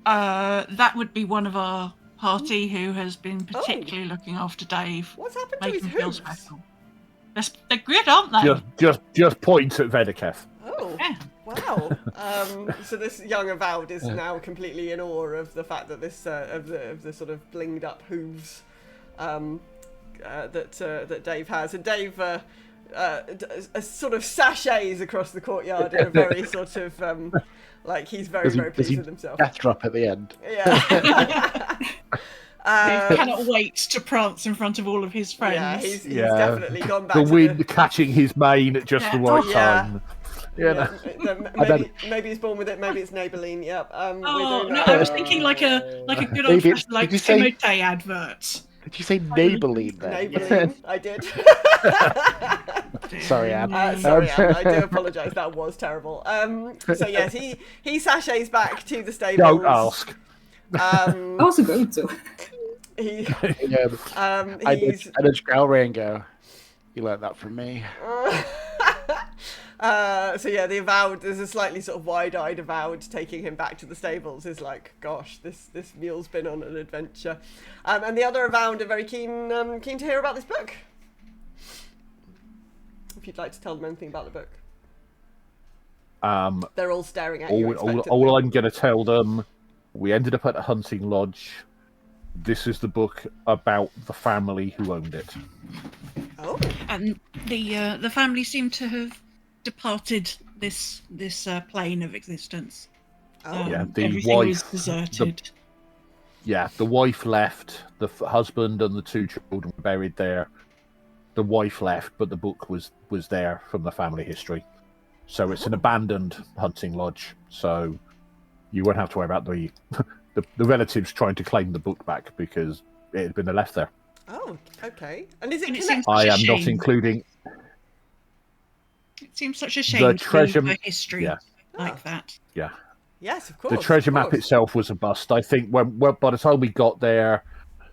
That would be one of our party who has been particularly looking after Dave, What's happened to making his him feel hooves? special. They're good, aren't they? Just point at Vedikev. Oh, Yeah. wow. So this young Avowed is now completely in awe of the fact that this of the sort of blinged up hooves that Dave has, and Dave sort of sachets across the courtyard in a very sort of like he's very pleased with himself. Death drop at the end. Yeah. Dave cannot wait to prance in front of all of his friends. Yeah, he's definitely gone back The to wind catching his mane at just the Yeah. right Yeah. time. Yeah. Maybe he's born with it. Maybe it's Maybelline. Yep. Oh we no, don't know. I was thinking like a good old Maybe- fashioned like did you say- Timotei advert. Did you say Maybelline then? Maybelline. I did. Sorry, Anne. Sorry, Anne, I do apologise. That was terrible. So yes, he sachets back to the stables. Don't ask. I was going to. He, I did Galray and go, you learned that from me. so yeah, the Avowed, there's a slightly sort of wide-eyed Avowed taking him back to the stables is like, gosh, this mule's been on an adventure. And the other Avowed are very keen to hear about this book. If you'd like to tell them anything about the book. They're all staring at you expectantly. All I'm going to tell them, we ended up at a hunting lodge. This is the book about the family who owned it. Oh. And the family seem to have departed this plane of existence. Oh. Yeah, the everything was wife- deserted. The wife left. The husband and the two children were buried there. The wife left, but the book was there from the family history. So it's an abandoned hunting lodge. So you won't have to worry about the relatives trying to claim the book back because it had been left there. Oh, okay. And is it And it connected? seems I such a am not shame. including It seems such a shame to treasure- lose a history yeah. like that. Yes, of course. the treasure of map course. itself was a bust. I think when by the time we got there,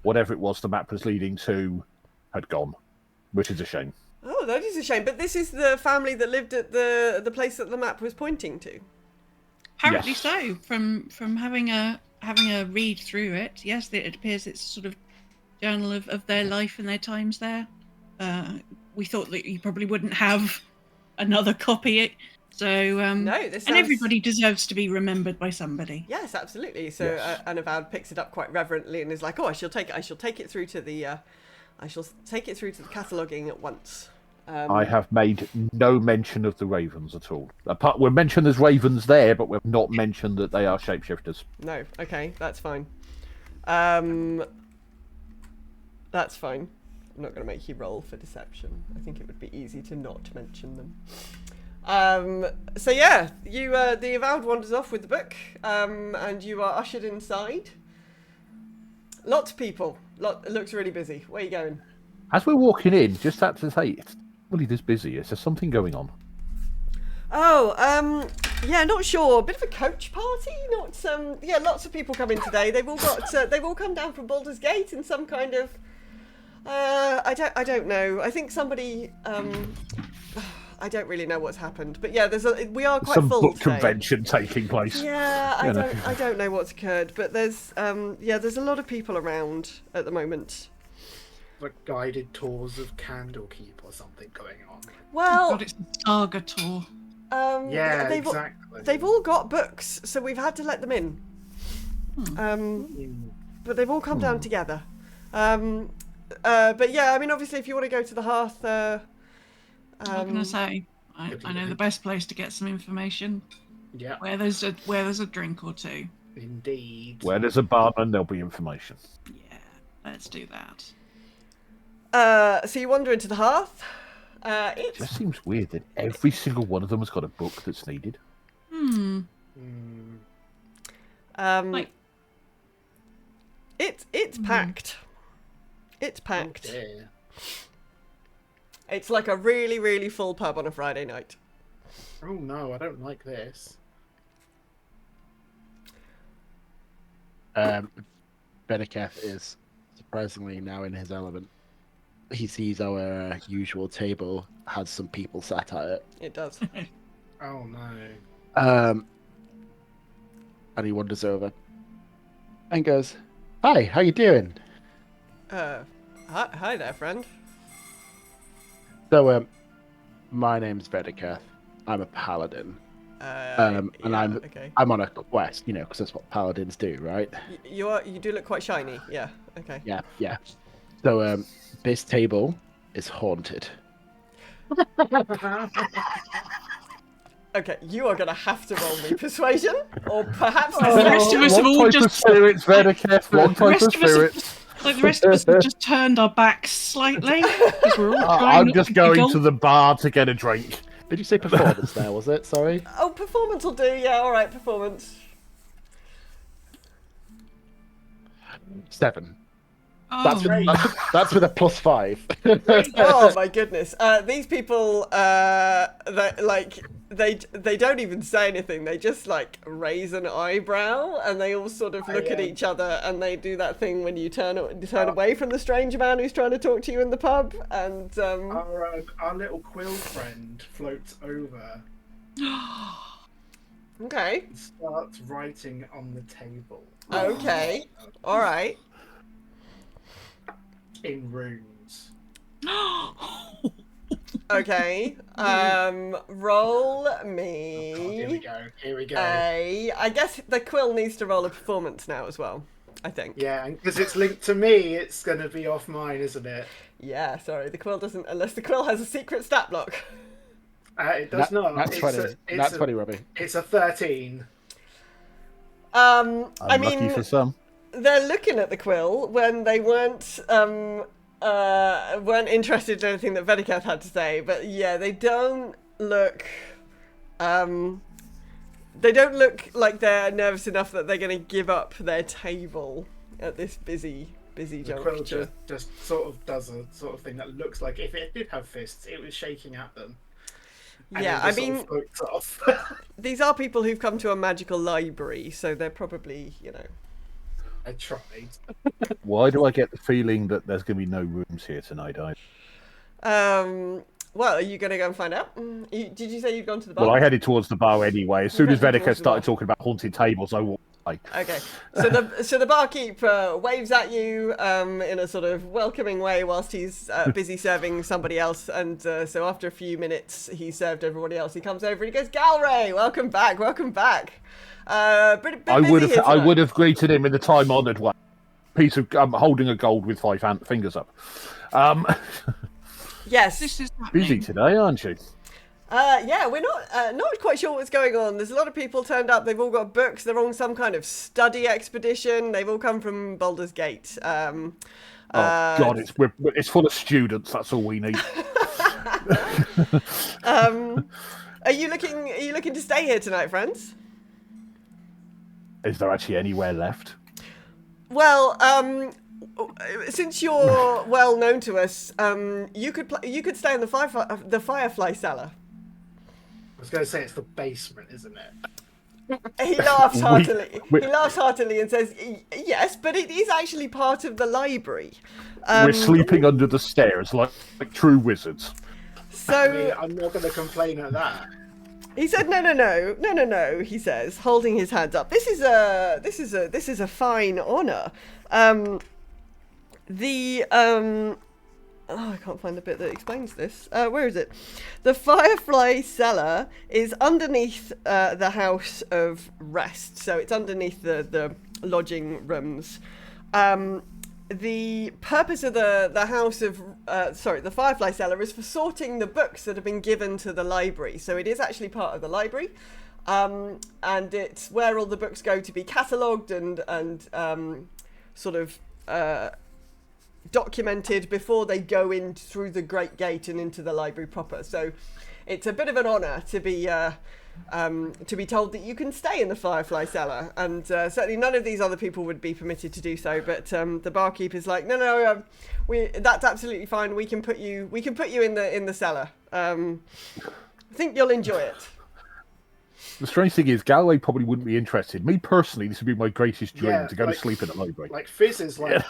whatever it was the map was leading to had gone, which is a shame. Oh, that is a shame. But this is the family that lived at the place that the map was pointing to. Apparently Yes. so. From having a read through it, yes, it appears it's a sort of journal of their life and their times there. We thought that you probably wouldn't have another copy. So No, this and sounds... everybody deserves to be remembered by somebody. Yes, absolutely. So Yes. an Avowed picks it up quite reverently and is like, "Oh, I shall take it through to the cataloguing at once." I have made no mention of the ravens at all. Apart, we've mentioned there's ravens there, but we've not mentioned that they are shapeshifters. No, okay, that's fine. That's fine. I'm not going to make you roll for deception. I think it would be easy to not mention them. So yeah, you the Avowed wanders off with the book, and you are ushered inside. Lots of people. It looks really busy. Where are you going? As we're walking in, just had to say, it's really this busy. Is there something going on? Oh, yeah, not sure. A bit of a coach party. Not yeah, lots of people come in today. They've all come down from Baldur's Gate in some kind of I don't know. I think somebody I don't really know what's happened, but yeah, we are quite Some full book today. convention taking place. Yeah, You know. I don't know what's occurred, but there's a lot of people around at the moment. Like guided tours of Candlekeep or something going on. Well, God, it's a saga tour. Yeah, they've exactly. they've all got books, so we've had to let them in. But they've all come down together. But yeah, I mean, obviously, if you want to go to the hearth, I'm going to say, I Good know luck. the best place to get some information. Yeah, Where there's a drink or two. indeed. Where there's a barman, there'll be information. Yeah, let's do that. so you wander into the hearth. It It's just seems weird that every single one of them has got a book that's needed. Hmm. Like- it's packed. It's packed. Oh, dear. It's like a really, really full pub on a Friday night. Oh no, I don't like this. Beneketh is surprisingly now in his element. He sees our usual table has some people sat at it. It does. Oh no. And he wanders over and goes, "Hi, how you doing?" Hi there, friend. So, my name's Vedeketh. I'm a paladin. And okay. I'm on a quest, you know, because that's what paladins do, right? You do look quite shiny. Yeah. Okay. Yeah. So, this table is haunted. Okay, you are gonna have to roll me persuasion, or perhaps The rest of us have all What type of just. spirits, Vedeketh? What The type rest of of us have spirits? Like the rest of us have just turned our backs slightly. 'Cause we're all trying I'm not just to going giggle. to the bar to get a drink. Did you say performance there, was it? Sorry? Oh, performance will do. Yeah, all right, performance. 7. Oh, That's with a +5. Oh my goodness. These people, they don't even say anything. They just like raise an eyebrow, and they all sort of look at each other, and they do that thing when you turn away from the strange man who's trying to talk to you in the pub, and Our little quill friend floats over okay, and starts writing on the table okay, all right. in runes. Okay. Roll Oh, here we me go. Here we go. I guess the quill needs to roll a performance now as well, I think. Yeah, and because it's linked to me, it's going to be off mine, isn't it? Yeah, sorry, the quill doesn't, unless the quill has a secret stat block. It does not. That's It's 20. a- That's a- 20, Robbie. It's a 13. I Unlucky mean, for some. they're looking at the quill when they weren't interested in anything that Vedeketh had to say, but yeah, they don't look like they're nervous enough that they're going to give up their table at this busy The quill juncture. just sort of does a sort of thing that looks like if it did have fists, it was shaking at them. And Yeah, then I just sort mean, of floats off. these are people who've come to a magical library, so they're probably, I tried. Why do I get the feeling that there's going to be no rooms here tonight? Well, are you going to go and find out? Did you say you'd gone to the bar? Well, I headed towards the bar anyway. As soon as headed Vedeketh towards the started bar. talking about haunted tables, I walked away. Okay, so the barkeep waves at you in a sort of welcoming way whilst he's busy serving somebody else, and so after a few minutes he served everybody else. He comes over and he goes, "Galray, welcome back, welcome back." I would have greeted him in the time-honoured way. Piece of holding a gold with 5 fingers up. Yes. this is happening. Busy today, aren't you? Yeah, we're not quite sure what's going on. There's a lot of people turned up. They've all got books. They're on some kind of study expedition. They've all come from Baldur's Gate. Oh God, it's full of students. That's all we need. Are you looking to stay here tonight, friends? Is there actually anywhere left? Well, since you're well known to us, you could stay in the Firefly cellar. I was going to say it's the basement, isn't it? He laughs heartily. we- He laughs heartily and says, "Yes, but it is actually part of the library." We're sleeping under the stairs like true wizards. I mean, So I'm not going to complain at that. he said, "No." He says, holding his hands up. This is a fine honor. Oh, I can't find the bit that explains this. Where is it? The Firefly cellar is underneath the House of Rest, so it's underneath the lodging rooms. the purpose of the house of the Firefly Cellar is for sorting the books that have been given to the library. So it is actually part of the library, and it's where all the books go to be catalogued and sort of documented before they go in through the Great Gate and into the library proper. So it's a bit of an honour to be told that you can stay in the Firefly Cellar, and certainly none of these other people would be permitted to do so. But the barkeeper's like, no, that's absolutely fine. We can put you in the cellar. I think you'll enjoy it. The strange thing is, Galloway probably wouldn't be interested. Me personally, this would be my greatest dream to go to sleep in the library. Like Fizz is like,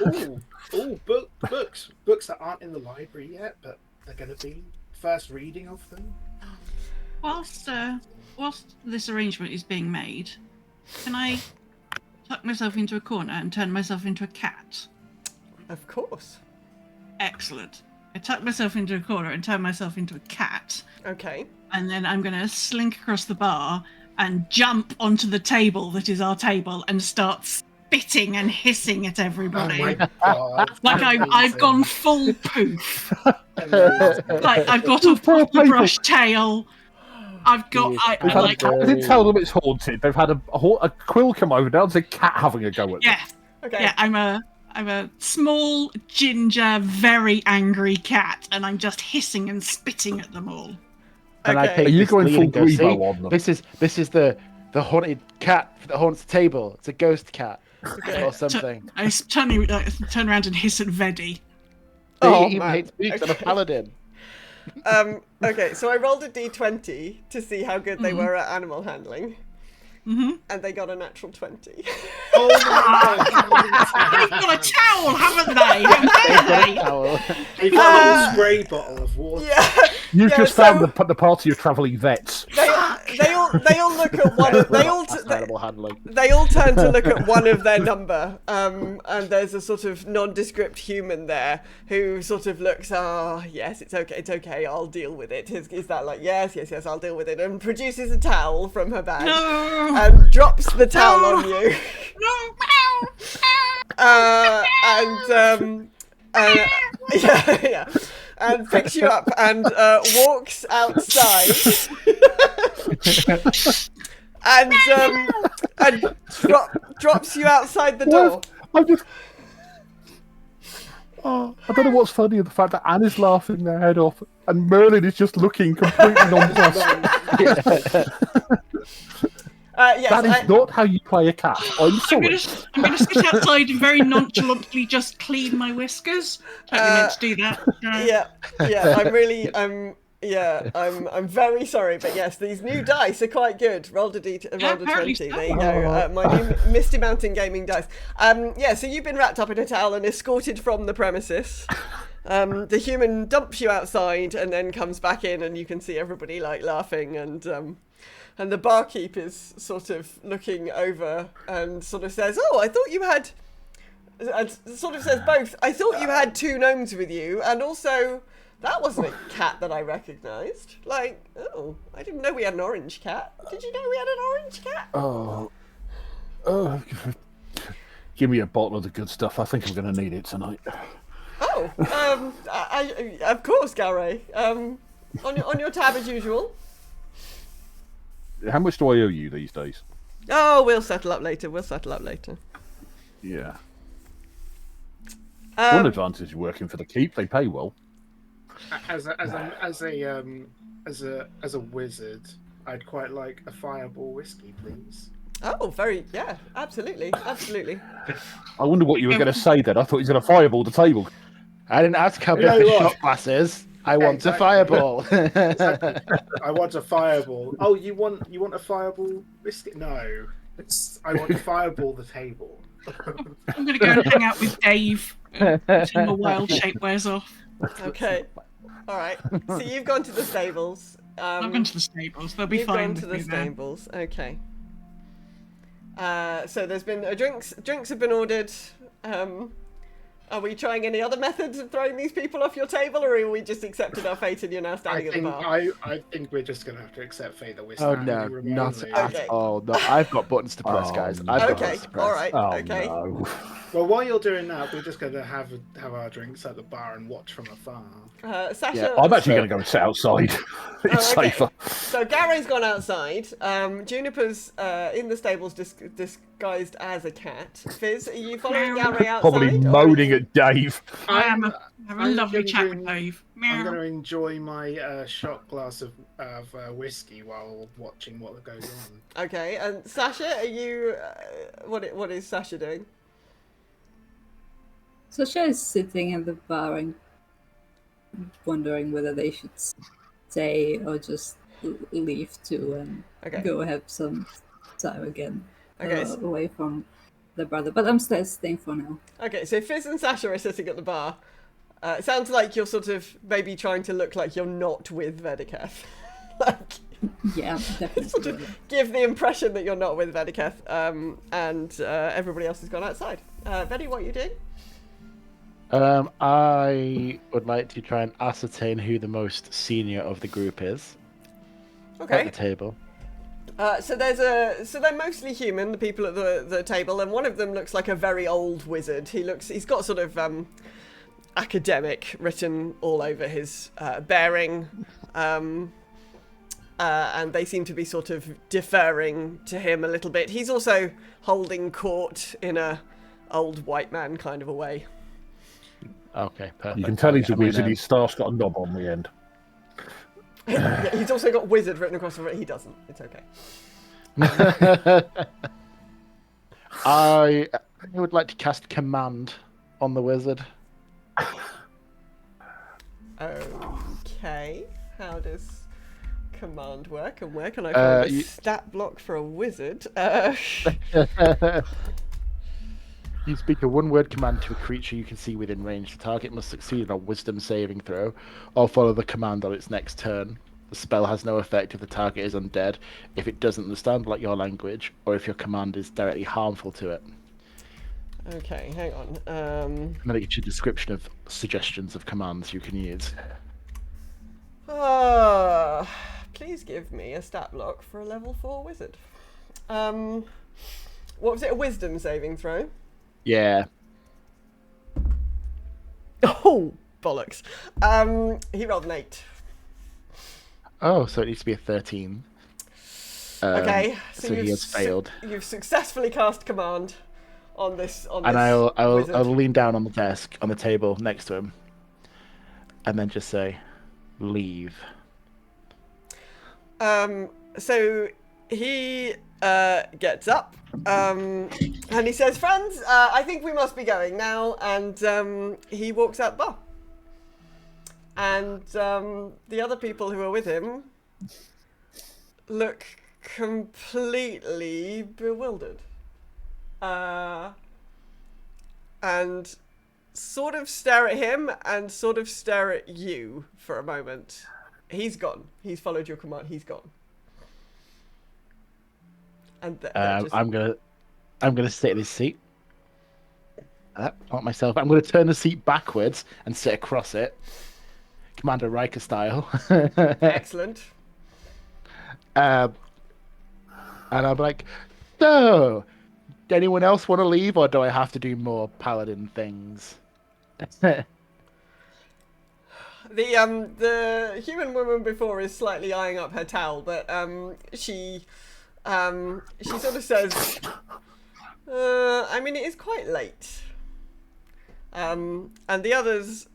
books that aren't in the library yet, but they're going to be first reading of them. Whilst this arrangement is being made, can I tuck myself into a corner and turn myself into a cat? Of course. Excellent. I tuck myself into a corner and turn myself into a cat. Okay. And then I'm going to slink across the bar and jump onto the table that is our table and start spitting and hissing at everybody. Oh my God. Like I've gone full poof. Like I've got a proper brush tail. I've got. I didn't tell them it's haunted. They've had a quill come over. Now it's a cat having a go at them. Yeah. Okay. Yeah, I'm a small, ginger, very angry cat, and I'm just hissing and spitting at them all. And I Okay. Are you this going lead full and go, "See, Grebo on them?" This is the haunted cat that haunts the table. It's a ghost cat or something. I turn around and hiss at Vedi. He hates beaks. I'm a paladin. Okay, so I rolled a d20 to see how good they were at animal handling. And they got a natural 20. Oh my God. They've got a towel, haven't they? Haven't they? They've got a spray bottle of water. Yeah. You've Yeah, just so- found the party of travelling vets. They all look at one of Animal handling. they all turn to look at one of their number, and there's a sort of nondescript human there who sort of looks, yes, it's okay, I'll deal with it. Is that like, yes, I'll deal with it, and produces a towel from her bag No. and drops the towel on you, No. yeah, and picks you up and walks outside. and drops you outside the door. I don't know what's funny, the fact that Anna's laughing their head off and Merlin is just looking completely nonplussed. Yes, That is not how you play a cat. I'm sorry. I'm gonna sit outside and very nonchalantly just clean my whiskers. Totally meant to do that. I'm very sorry, but yes, these new dice are quite good. Rolled a 20. apparently so. There you go. My new Misty Mountain Gaming dice. So you've been wrapped up in a towel and escorted from the premises. The human dumps you outside and then comes back in, and you can see everybody like laughing, and the barkeep is sort of looking over and sort of says, "Oh, I thought you had," and sort of says both. "I thought you had two gnomes with you, and also that wasn't a cat that I recognised. Like, oh, I didn't know we had an orange cat. Did you know we had an orange cat?" Oh, give me a bottle of the good stuff. I think I'm going to need it tonight. Oh, I of course, Gary. On your tab as usual. How much do I owe you these days? Oh, we'll settle up later. Yeah. One advantage of working for the keep, they pay well. As a wizard, I'd quite like a fireball whiskey, please. Oh, absolutely. I wonder what you were going to say then. I thought you were going to fireball the table. I didn't ask how big the shot glass is. I want a fireball. Exactly. I want a fireball. Oh, you want a fireball whiskey? No, I want to fireball the table. I'm gonna go and hang out with Dave until the wild shape wears off. Okay. All right. So you've gone to the stables. I've gone to the stables. They'll be You've fine. gone to the stables. Okay. So there's been drinks have been ordered. Are we trying any other methods of throwing these people off your table, or are we just accepted our fate and you're now standing at the bar? I think we're just gonna have to accept fate that we're Oh standing no, remotely. not Okay. at all. No, I've got buttons to press, guys. I've got Okay, buttons to press. all right, Oh okay. no. Well, while you're doing that, we're just gonna have our drinks at the bar and watch from afar. Sasha. Yeah, I'm actually going to go and sit outside. It's okay. safer. So Gary's gone outside. Juniper's in the stables disguised as a cat. Fizz, are you following Gary outside? Probably or are moaning you- at Dave. I am I'm having a lovely gonna chat with drink- Dave. I'm Meow. going to enjoy my shot glass of whiskey while watching what goes on. Okay, and Sasha, are you? What is Sasha doing? Sasha is sitting at the bar and wondering whether they should stay or just leave to Okay. go have some time again Okay. away from the brother. But I'm staying for now. Okay, so Fizz and Sasha are sitting at the bar. It sounds like you're sort of maybe trying to look like you're not with Vedeketh. Like, Yeah, definitely. give the impression that you're not with Vedeketh, and everybody else has gone outside. Vedi, what are you doing? I would like to try and ascertain who the most senior of the group is at Okay. the table. So they're mostly human, the people at the table, and one of them looks like a very old wizard. He's got sort of academic written all over his bearing, and they seem to be sort of deferring to him a little bit. He's also holding court in a old white man kind of a way. Okay, perfect. You can tell he's a I mean, wizard. His staff's got a knob on the end. Yeah, he's also got wizard written across the front. He doesn't. It's okay. I would like to cast command on the wizard. Okay. How does command work, and where can I find a stat block for a wizard? You speak a one-word command to a creature you can see within range. The target must succeed on a wisdom saving throw or follow the command on its next turn. The spell has no effect if the target is undead, if it doesn't understand like your language, or if your command is directly harmful to it. Okay, hang on. And then it gives you a description of suggestions of commands you can use. Please give me a stat block for a level 4 wizard. What was it? A wisdom saving throw? Yeah. Oh, bollocks. He rolled an 8. Oh, so it needs to be a 13. Okay, so he has failed. You've successfully cast command on this. And I'll wizard. lean down on the desk, on the table next to him, and then just say, leave. So he gets up and he says, "Friends, I think we must be going now." And he walks out the bar. And the other people who are with him look completely bewildered. And sort of stare at him and sort of stare at you for a moment. He's gone. He's followed your command. He's gone. And I'm gonna sit in his seat. Not myself. I'm gonna turn the seat backwards and sit across it, Commander Riker style. Excellent. And I'm like, so, anyone else want to leave, or do I have to do more paladin things? The human woman before is slightly eyeing up her towel, but she sort of says, I mean, it is quite late. And the others,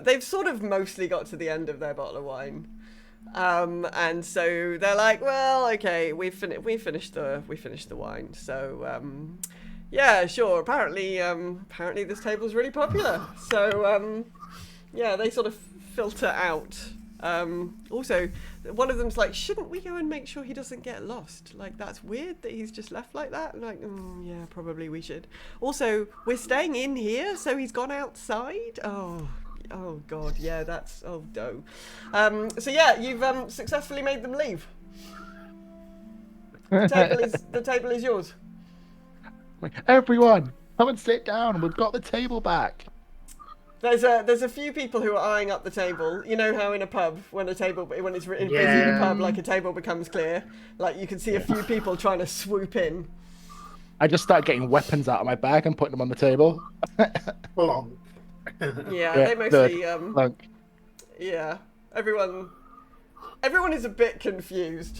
they've sort of mostly got to the end of their bottle of wine. And so they're like, well, okay, we finished the wine. So, yeah, sure. Apparently this table's really popular. So, yeah, they sort of filter out. Also, one of them's like, shouldn't we go and make sure he doesn't get lost? Like, that's weird that he's just left like that. And like, yeah, probably we should. Also, we're staying in here, so he's gone outside? Oh God, yeah, that's, oh no. So yeah, you've successfully made them leave. The table is yours. Everyone, Come and sit down. We've got the table back. There's a few people who are eyeing up the table. You know how in a pub, when it's busy in a Yeah. pub, like a table becomes clear, like you can see a few people trying to swoop in. I just start getting weapons out of my bag and putting them on the table. Plonk. Yeah, they mostly Like, yeah. Everyone is a bit confused.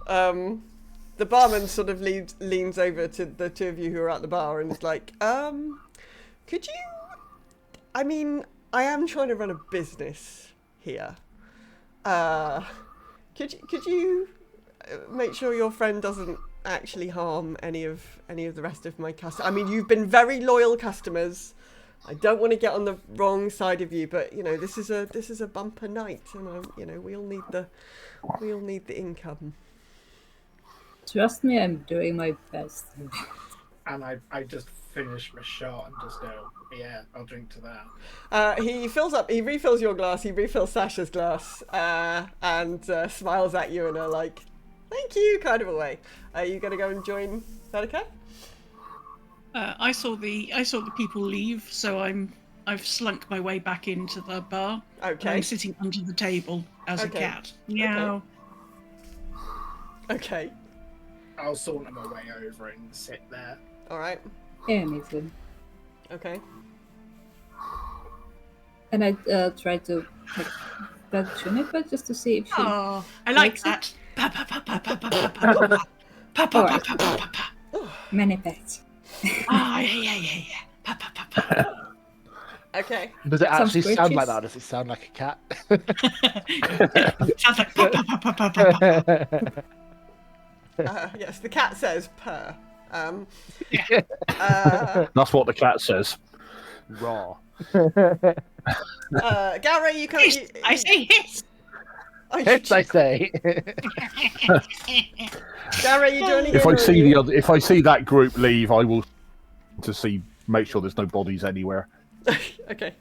The barman sort of leans over to the two of you who are at the bar and is like, could you? I mean, I am trying to run a business here. Could you make sure your friend doesn't actually harm any of the rest of my customers? I mean, you've been very loyal customers. I don't want to get on the wrong side of you, but you know, this is a bumper night, and you know, we all need the income. Trust me, I'm doing my best. And I just finish my shot and just go, yeah, I'll drink to that. He refills your glass, he refills Sasha's glass, and smiles at you in a like, thank you kind of a way. Are you gonna go and join Verica? I saw the people leave, so I've slunk my way back into the bar. Okay. I'm sitting under the table as a cat. Meow. Okay. I'll saunter my way over and sit there. All right. Yeah, me too. Okay. And I try to like pet Juniper just to see if she. Oh, I like that. Pa pa pa pa pa pa pa pa pa pa pa pa pa pa. Many pets. Ah, yeah. Pa pa pa pa. Okay. does it actually Some sound like scritches. that? Does it sound like a cat? Sounds like pa pa pa pa pa pa pa. Yes, the cat says purr. That's what the cat says. Raw. Gary, you can. Hiss, I say hiss. Oh, Yes, I say. Gary, you joining in? If I or are see you- if I see that group leave, I will make sure there's no bodies anywhere. Okay.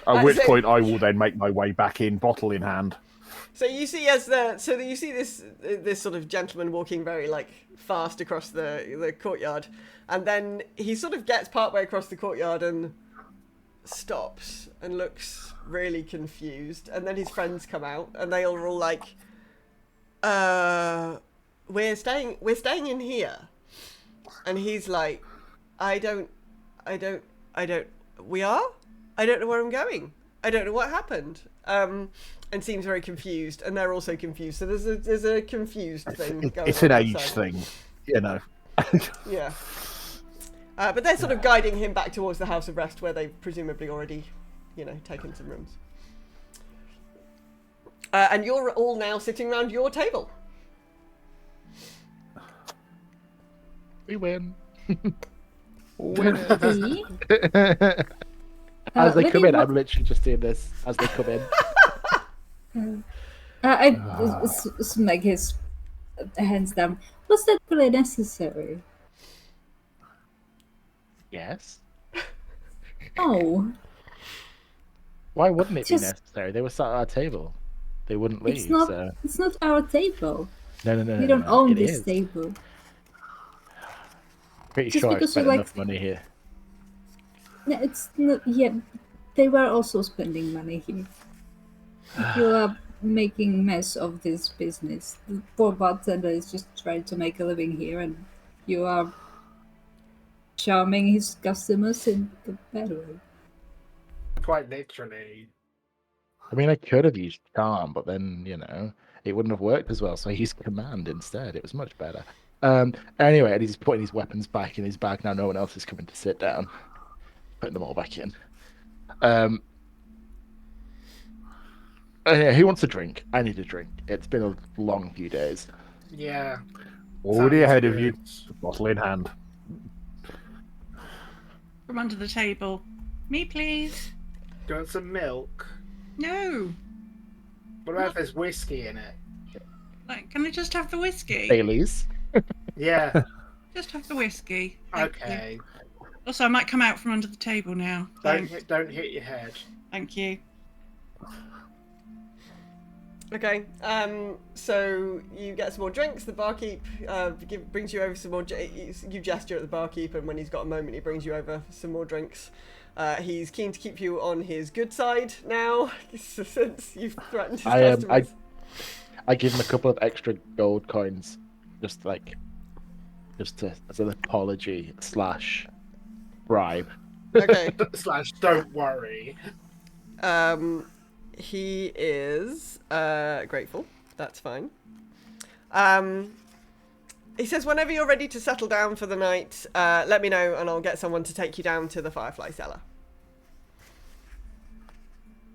At which so- point I will then make my way back in, bottle in hand. So you see you see this sort of gentleman walking very like fast across the courtyard, and then he sort of gets partway across the courtyard and stops and looks really confused, and then his friends come out and they are all like, we're staying in here, and he's like, I don't we are? I don't know where I'm going. I don't know what happened. And seems very confused, and they're also confused. So there's a confused thing going on. It's an age outside. thing, you know. Yeah. But they're sort of guiding him back towards the house of rest, where they've presumably already, you know, taken some rooms. And you're all now sitting around your table. We win. See? As they Let come me in, wa- I'm literally just doing this as they come in. I smack his hands down. Was that really necessary? Yes. Oh, Why wouldn't it be Just- necessary? They were sat at our table. They wouldn't leave. it's not. So It's not our table. no. We don't own It this is. table. Pretty Just sure I because you spent like- enough money here. No, it's not. Yeah, they were also spending money here. You are making mess of this business. The poor bartender is just trying to make a living here, and you are charming his customers in the better way. Quite literally. I mean, I could have used charm, but then it wouldn't have worked as well. So I used command instead. It was much better. Anyway, and he's putting his weapons back in his bag now. No one else is coming to sit down. Putting them all back in. Yeah, who wants a drink? I need a drink. It's been a long few days. Yeah. Already sounds ahead of good. you, bottle in hand. From under the table. Me, please. Do you want some milk? No. What about if there's whiskey in it? Like, can I just have the whiskey? Bailey's. Yeah. Just have the whiskey. Thank you. Okay. Also, I might come out from under the table now. Don't hit your head. Thank you. Okay. So you get some more drinks. The barkeep brings you over some more. You gesture at the barkeep, and when he's got a moment, he brings you over some more drinks. He's keen to keep you on his good side now, since you've threatened his customers. I give him a couple of extra gold coins, just as an apology / bribe. Okay. / don't worry. He is grateful. That's fine. He says, whenever you're ready to settle down for the night, let me know and I'll get someone to take you down to the Firefly Cellar.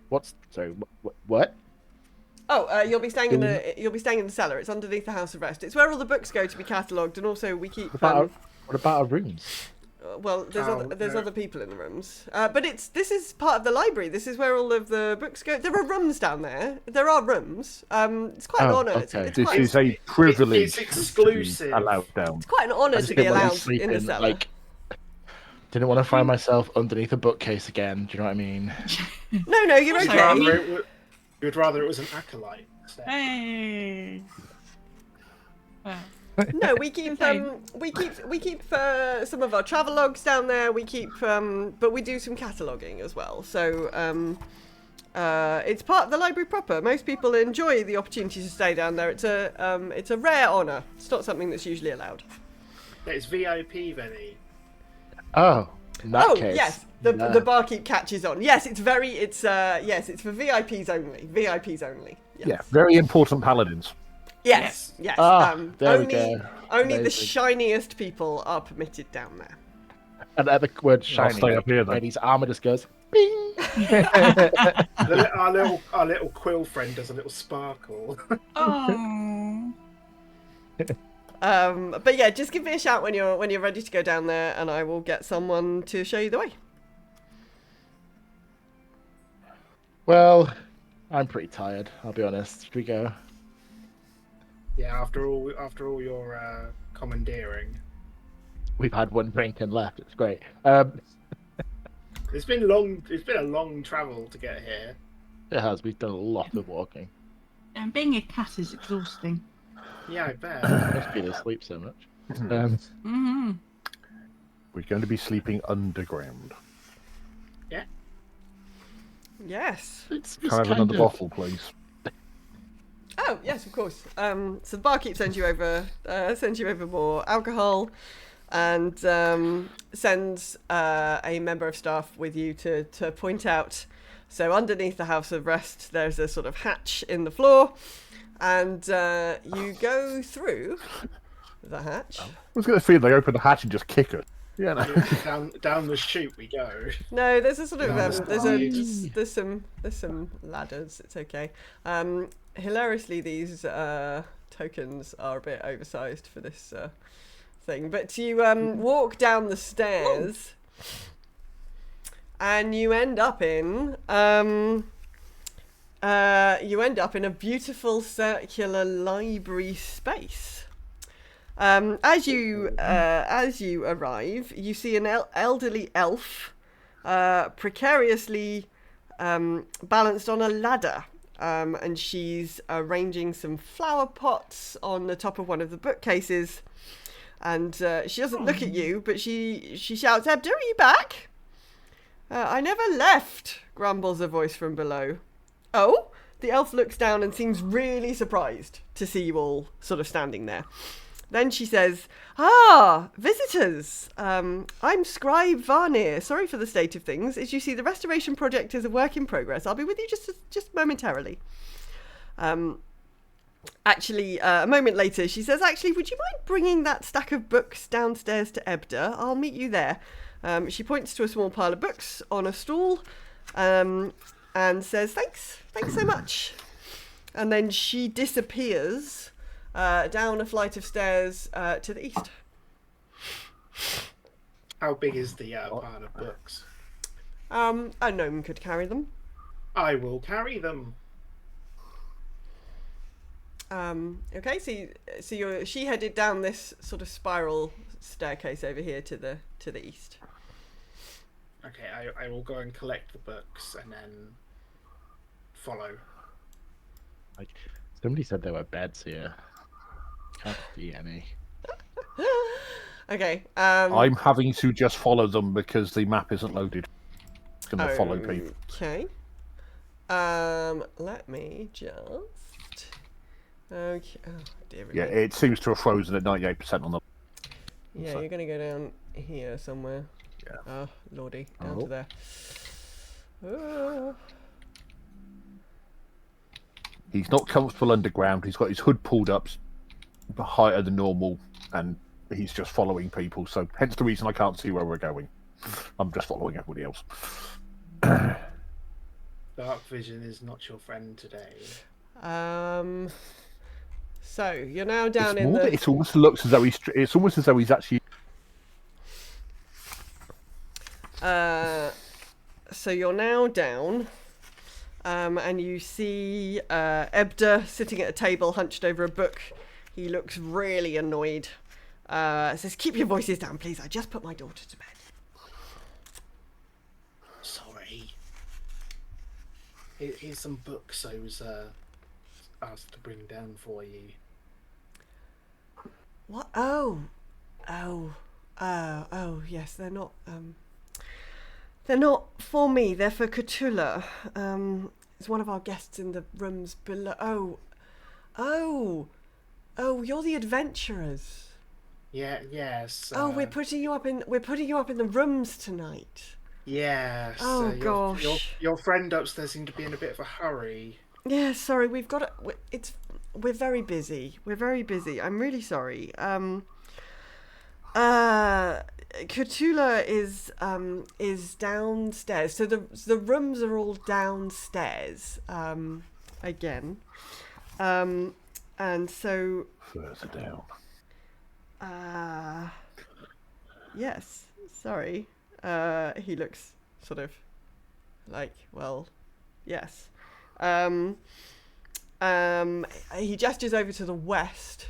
What? Oh, you'll be staying in the cellar. It's underneath the House of Rest. It's where all the books go to be catalogued, and also we keep. What about our rooms? Well, there's other people in the rooms, but this is part of the library. This is where all of the books go. There are rooms down there. There are rooms. It's quite an honour. Okay. This is a privilege. It's exclusive. To be allowed down. It's quite an honour to be allowed in the cellar. Didn't want to find myself underneath a bookcase again. Do you know what I mean? No, you're okay. You'd rather it was an acolyte. So. Hey. No, we keep some of our travelogues down there. We keep but we do some cataloguing as well. So it's part of the library proper. Most people enjoy the opportunity to stay down there. It's a rare honour. It's not something that's usually allowed. It's VIP, Vinny. Oh. In that case, yes. The barkeep catches on. Yes, it's for VIPs only. VIPs only. Yes. Yeah, very important paladins. Yes. There we go. Only the shiniest people are permitted down there. And at the word shiny, stay up here, then. Brady's armor just goes bing. Our little quill friend does a little sparkle. Oh. But yeah, just give me a shout when you're ready to go down there, and I will get someone to show you the way. Well, I'm pretty tired. I'll be honest. Should we go? Yeah, after all your commandeering. We've had one drink and left. It's great. It's been a long travel to get here. It has. We've done a lot of walking. And being a cat is exhausting. Yeah, I bet. Must be asleep so much. Mm-hmm. We're going to be sleeping underground. Yeah. Yes. Can I have another bottle, please? Oh yes, of course. So the barkeep sends you over more alcohol, and sends a member of staff with you to point out. So underneath the House of Rest, there's a sort of hatch in the floor, and you go through the hatch. I was going to feel they open the hatch and just kick it. Yeah, no. down the chute we go. No, there's a sort of Nice. there's some ladders. It's okay. Hilariously, these tokens are a bit oversized for this thing, but you walk down the stairs, and you end up in a beautiful circular library space. As you arrive, you see an elderly elf precariously balanced on a ladder. And she's arranging some flower pots on the top of one of the bookcases. And she doesn't look at you, but she shouts, "Ebda, are you back?" "I never left," grumbles a voice from below. "Oh?" The elf looks down and seems really surprised to see you all sort of standing there. Then she says, "Ah, visitors. I'm Scribe Varnir. Sorry for the state of things. As you see, the restoration project is a work in progress. I'll be with you just momentarily." Actually, a moment later, she says, "Actually, would you mind bringing that stack of books downstairs to Ebda? I'll meet you there." She points to a small pile of books on a stool, and says, Thanks so much." And then she disappears down a flight of stairs to the east. How big is the pile of books? A gnome could carry them. I will carry them. Okay, so she headed down this sort of spiral staircase over here to the east. Okay, I will go and collect the books and then follow. Like, somebody said there were beds here. Can't see any. Okay. I'm having to just follow them because the map isn't loaded. It's going to follow people. Okay. Let me just. Okay. Oh dear. Yeah, it seems to have frozen at 98% on the. Yeah, so- you're gonna go down here somewhere. Yeah. Oh lordy, down to Oh. there. Ah. He's not comfortable underground. He's got his hood pulled up higher than normal, and he's just following people. So, hence the reason I can't see where we're going. I'm just following everybody else. Dark vision is not your friend today. So you're now down in More the. that it almost looks as though it's almost as though he's actually. So you're now down, and you see Ebda sitting at a table, hunched over a book. He looks really annoyed. Says, "Keep your voices down, please. I just put my daughter to bed." Sorry. Here's some books I was asked to bring down for you. What? Oh, yes. They're not for me. They're for Cthulhu. It's one of our guests in the rooms below. Oh, you're the adventurers. Yeah. Yes. Oh, we're putting you up in the rooms tonight. Yes. Oh, gosh. Your friend upstairs seemed to be in a bit of a hurry. Yeah, sorry. We're very busy. We're very busy. I'm really sorry. Cthulhu is downstairs. So the rooms are all downstairs. Again. And so. Further down. Yes. Sorry. He looks sort of like, well, yes. He gestures over to the west,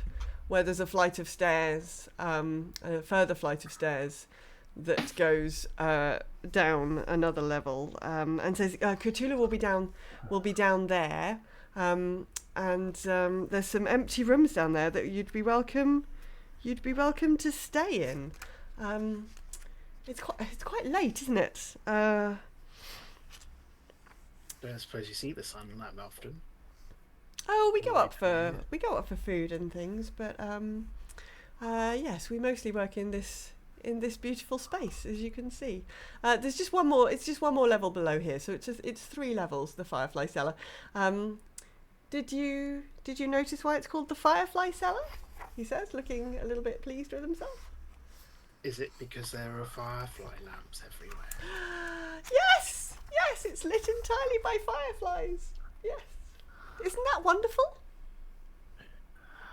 where there's a flight of stairs, a further flight of stairs that goes down another level, and says Cthulhu will be down there, and there's some empty rooms down there that you'd be welcome to stay in. It's quite late, isn't it? I don't suppose you see the sun that often. Oh, we go up for food and things, but yes, we mostly work in this beautiful space, as you can see. There's just one more. It's just one more level below here, so it's 3 levels. The Firefly Cellar. Did you notice why it's called the Firefly Cellar? He says, looking a little bit pleased with himself. Is it because there are firefly lamps everywhere? Yes, it's lit entirely by fireflies. Yes, isn't that wonderful?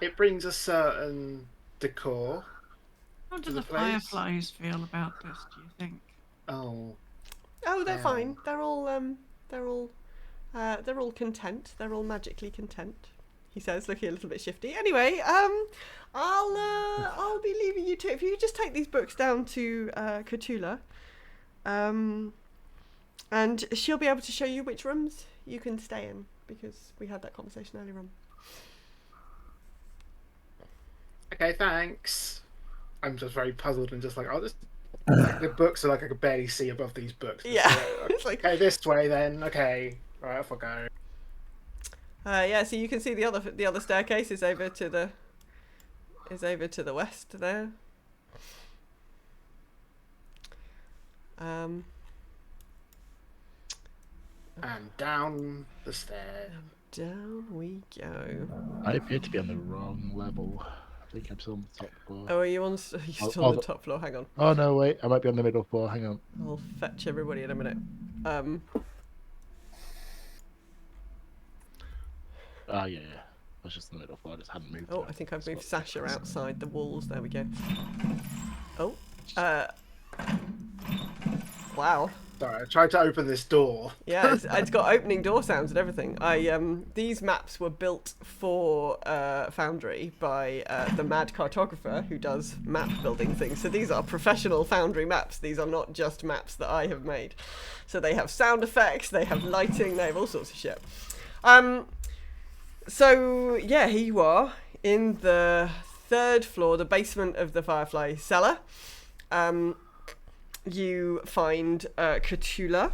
It brings a certain decor. How do To the the place? fireflies feel about this, do you think? Oh, They're Yeah. fine. They're all content. They're all magically content. He says, looking a little bit shifty. Anyway, I'll be leaving you to. If you could just take these books down to Cthulhu, and she'll be able to show you which rooms you can stay in, because we had that conversation earlier on. okay, thanks. I'm just very puzzled and just like, the books are like I could barely see above these books. Yeah, So, it's like okay, this way then. Okay, right, off I go. yeah. So you can see the other staircase is over to the west there. And down the stairs. Down we go. I appear to be on the wrong level. I think I'm still on the top floor. Oh, are you on? Are you still on the top floor? Hang on. Oh no, wait, I might be on the middle floor. Hang on. I'll fetch everybody in a minute. Yeah. I was just on the middle floor. I just hadn't moved. Oh, to I think I've the moved spot. Sasha outside the walls. There we go. Oh, wow. Sorry, I tried to open this door. Yeah, it's got opening door sounds and everything. These maps were built for Foundry by the mad cartographer who does map building things. So these are professional Foundry maps. These are not just maps that I have made. So they have sound effects, they have lighting, they have all sorts of shit. So yeah, here you are in the 3rd floor, the basement of the Firefly cellar. You find Cthulhu.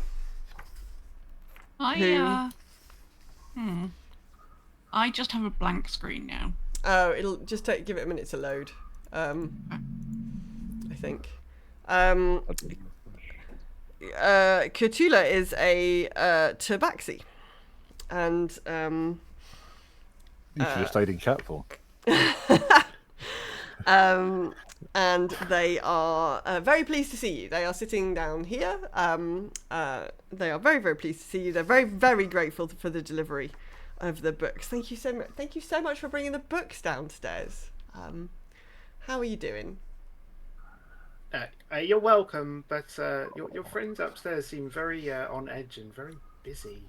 I just have a blank screen now. Oh, it'll just give it a minute to load. I think. Cthulhu is a tabaxi, and You should have stayed in chat for. and they are very pleased to see you. They are sitting down here. They are very, very pleased to see you. They're very, very grateful for the delivery of the books. Thank you so much. Thank you so much for bringing the books downstairs. How are you doing? You're welcome, but your friends upstairs seem very on edge and very busy.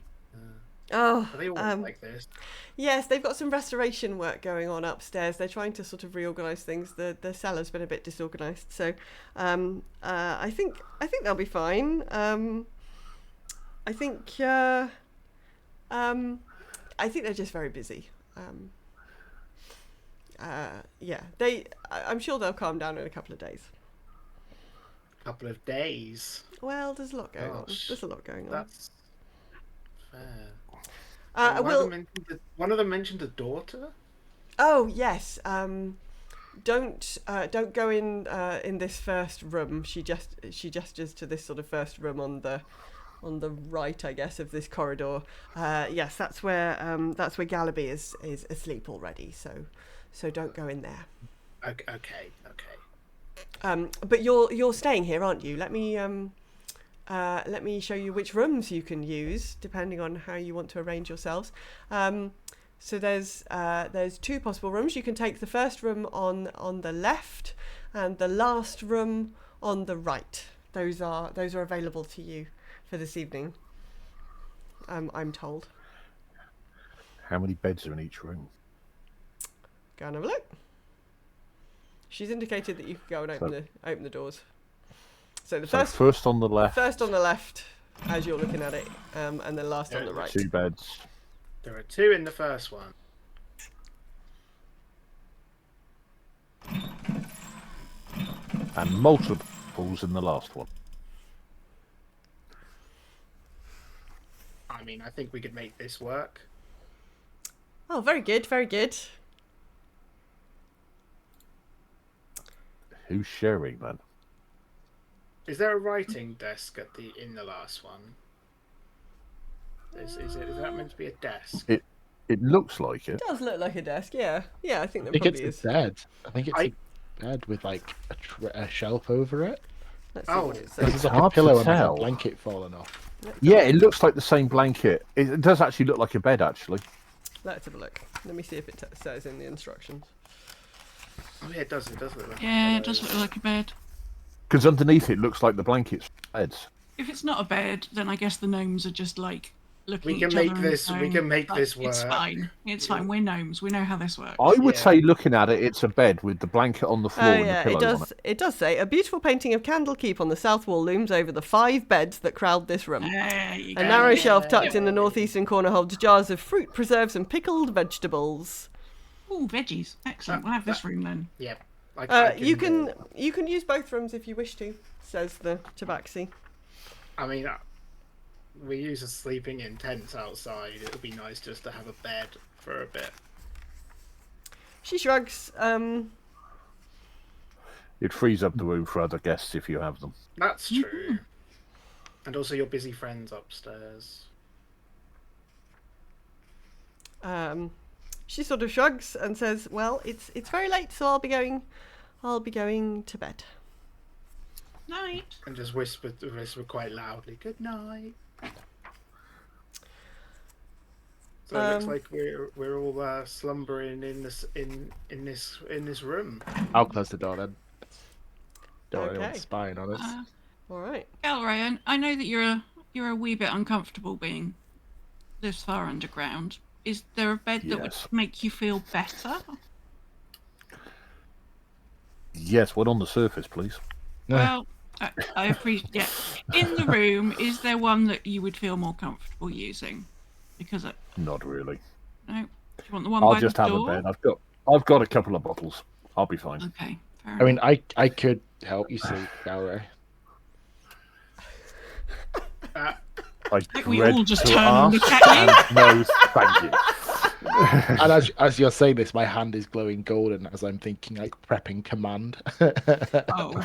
Are they all like this? Yes, they've got some restoration work going on upstairs. They're trying to sort of reorganise things. The cellar's been a bit disorganised, so I think they'll be fine. I think they're just very busy. I'm sure they'll calm down in a couple of days. Couple of days. Well, there's a lot going on. There's a lot going on. That's fair. One of them mentioned a daughter. Oh yes. Don't go in this first room. She gestures to this sort of first room on the right, I guess, of this corridor. Yes, that's where Gallaby is asleep already. So don't go in there. Okay. But you're staying here, aren't you? Let me show you which rooms you can use depending on how you want to arrange yourselves. So there's 2 possible rooms. You can take the first room on the left and the last room on the right. Those are available to you for this evening. I'm told. How many beds are in each room? Go and have a look. She's indicated that you can go and open the doors. So first on the left. First on the left, as you're looking at it, and then last on the right. 2 beds. There are 2 in the first one. And multiples in the last one. I mean, I think we could make this work. Oh, very good, very good. Who's sharing then? Is there a writing desk in the last one? Is that meant to be a desk? It looks like it. It does look like a desk, yeah. Yeah, I think there I think probably it's is. a bed. I think it's a bed with like a shelf over it. Let's see what it says. There's like a hard to pillow and like a tell. blanket falling off. Yeah, it looks like the same blanket. It does actually look like a bed, actually. Let's have a look. Let me see if it says in the instructions. Oh yeah, it does. It does look like. Yeah, it does look like a bed. Because underneath it looks like the blanket's beds. If it's not a bed, then I guess the gnomes are just like looking We at can each make other this. and We going, can make like, this work. It's fine. It's fine. We're gnomes. We know how this works. I would Yeah. say, looking at it, it's a bed with the blanket on the floor Oh and yeah, the pillow on it. it does say a beautiful painting of Candlekeep on the south wall looms over the 5 beds that crowd this room. There you go. A narrow shelf tucked in the northeastern corner holds jars of fruit, preserves, and pickled vegetables. Ooh, veggies. Excellent. We'll have this room then. Yep. You can use both rooms if you wish to, says the tabaxi. I mean, we use a sleeping in tents outside. It would be nice just to have a bed for a bit. She shrugs. It frees up the room for other guests if you have them. That's true. And also your busy friends upstairs. She sort of shrugs and says, "Well, it's very late, so I'll be going to bed." Night. And just whisper quite loudly, "Good night." So it looks like we're all slumbering in this room. I'll close the door then. Don't want Okay. anyone spying on us. All right. Elray, I know that you're a wee bit uncomfortable being this far underground. Is there a bed that would Yes. make you feel better? Yes, one on the surface, please. Well, I appreciate. Yeah. In the room, is there one that you would feel more comfortable using? Because Not really. no. you want the one I'll by just the have door? a bed. I've got a couple of bottles. I'll be fine. Okay. Fair I mean, enough. I could help you sleep, Galway. Uh, I think we dread all just to turn and ask, look at and no, thank you. And as you're saying this, my hand is glowing golden as I'm thinking, like, prepping command. Oh. oh,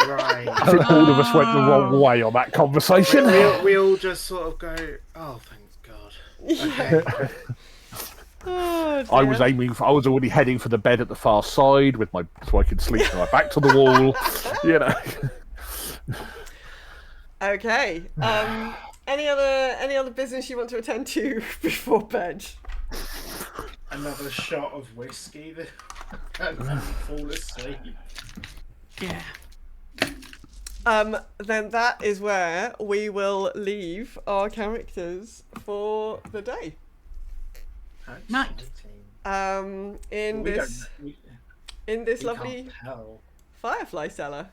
right. I think all of us went the wrong Oh. way on that conversation. We all just sort of go, oh, thank God. Okay. Oh, I was dear. I was already heading for the bed at the far side with so I could sleep with my back to the wall. You know. Okay. Any other business you want to attend to before bed? Another shot of whiskey and then fall asleep. Yeah. Then that is where we will leave our characters for the day. Night. In We this don't- in this we lovely can't tell. firefly cellar.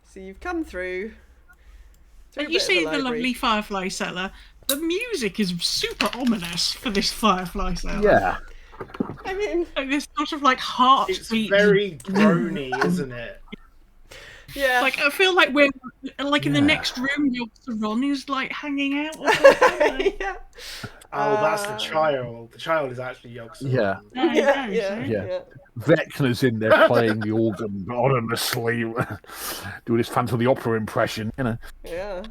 So you've come through. a You bit of see the library. lovely firefly cellar. The music is super ominous for this firefly cellar. Yeah. I mean, Like this sort of like It's heartbeat. very groany, isn't it? yeah. Like I feel like we're like in the Yeah. next room. Your Ron is like hanging out. Or something. yeah. Oh, that's the Uh, child. The child is actually Yogg-Saron. Yeah. There you Yeah, go, yeah, see? Yeah. Vecna's in there playing the organ anonymously, doing his Phantom of the Opera impression, you know. yeah.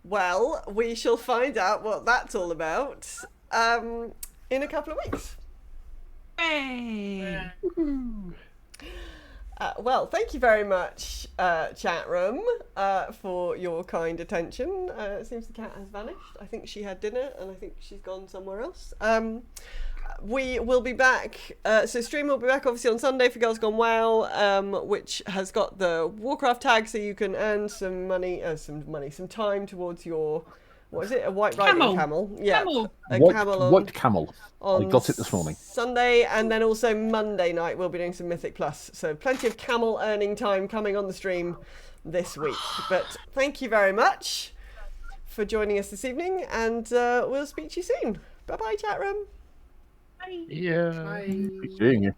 Well, we shall find out what that's all about in a couple of weeks. Hey. Well, thank you very much, chat room, for your kind attention. It seems the cat has vanished. I think she had dinner, and I think she's gone somewhere else. We will be back. So stream will be back obviously on Sunday for Girls Gone WoW, which has got the Warcraft tag, so you can earn some time towards your. What is it? A white riding camel? Yeah, Camel. a White, camel on. white camel. I on got it this morning. Sunday, and then also Monday night we'll be doing some Mythic Plus. So plenty of camel earning time coming on the stream this week. But thank you very much for joining us this evening, and we'll speak to you soon. Bye bye, chat room. Bye. Yeah. Bye. Seeing you.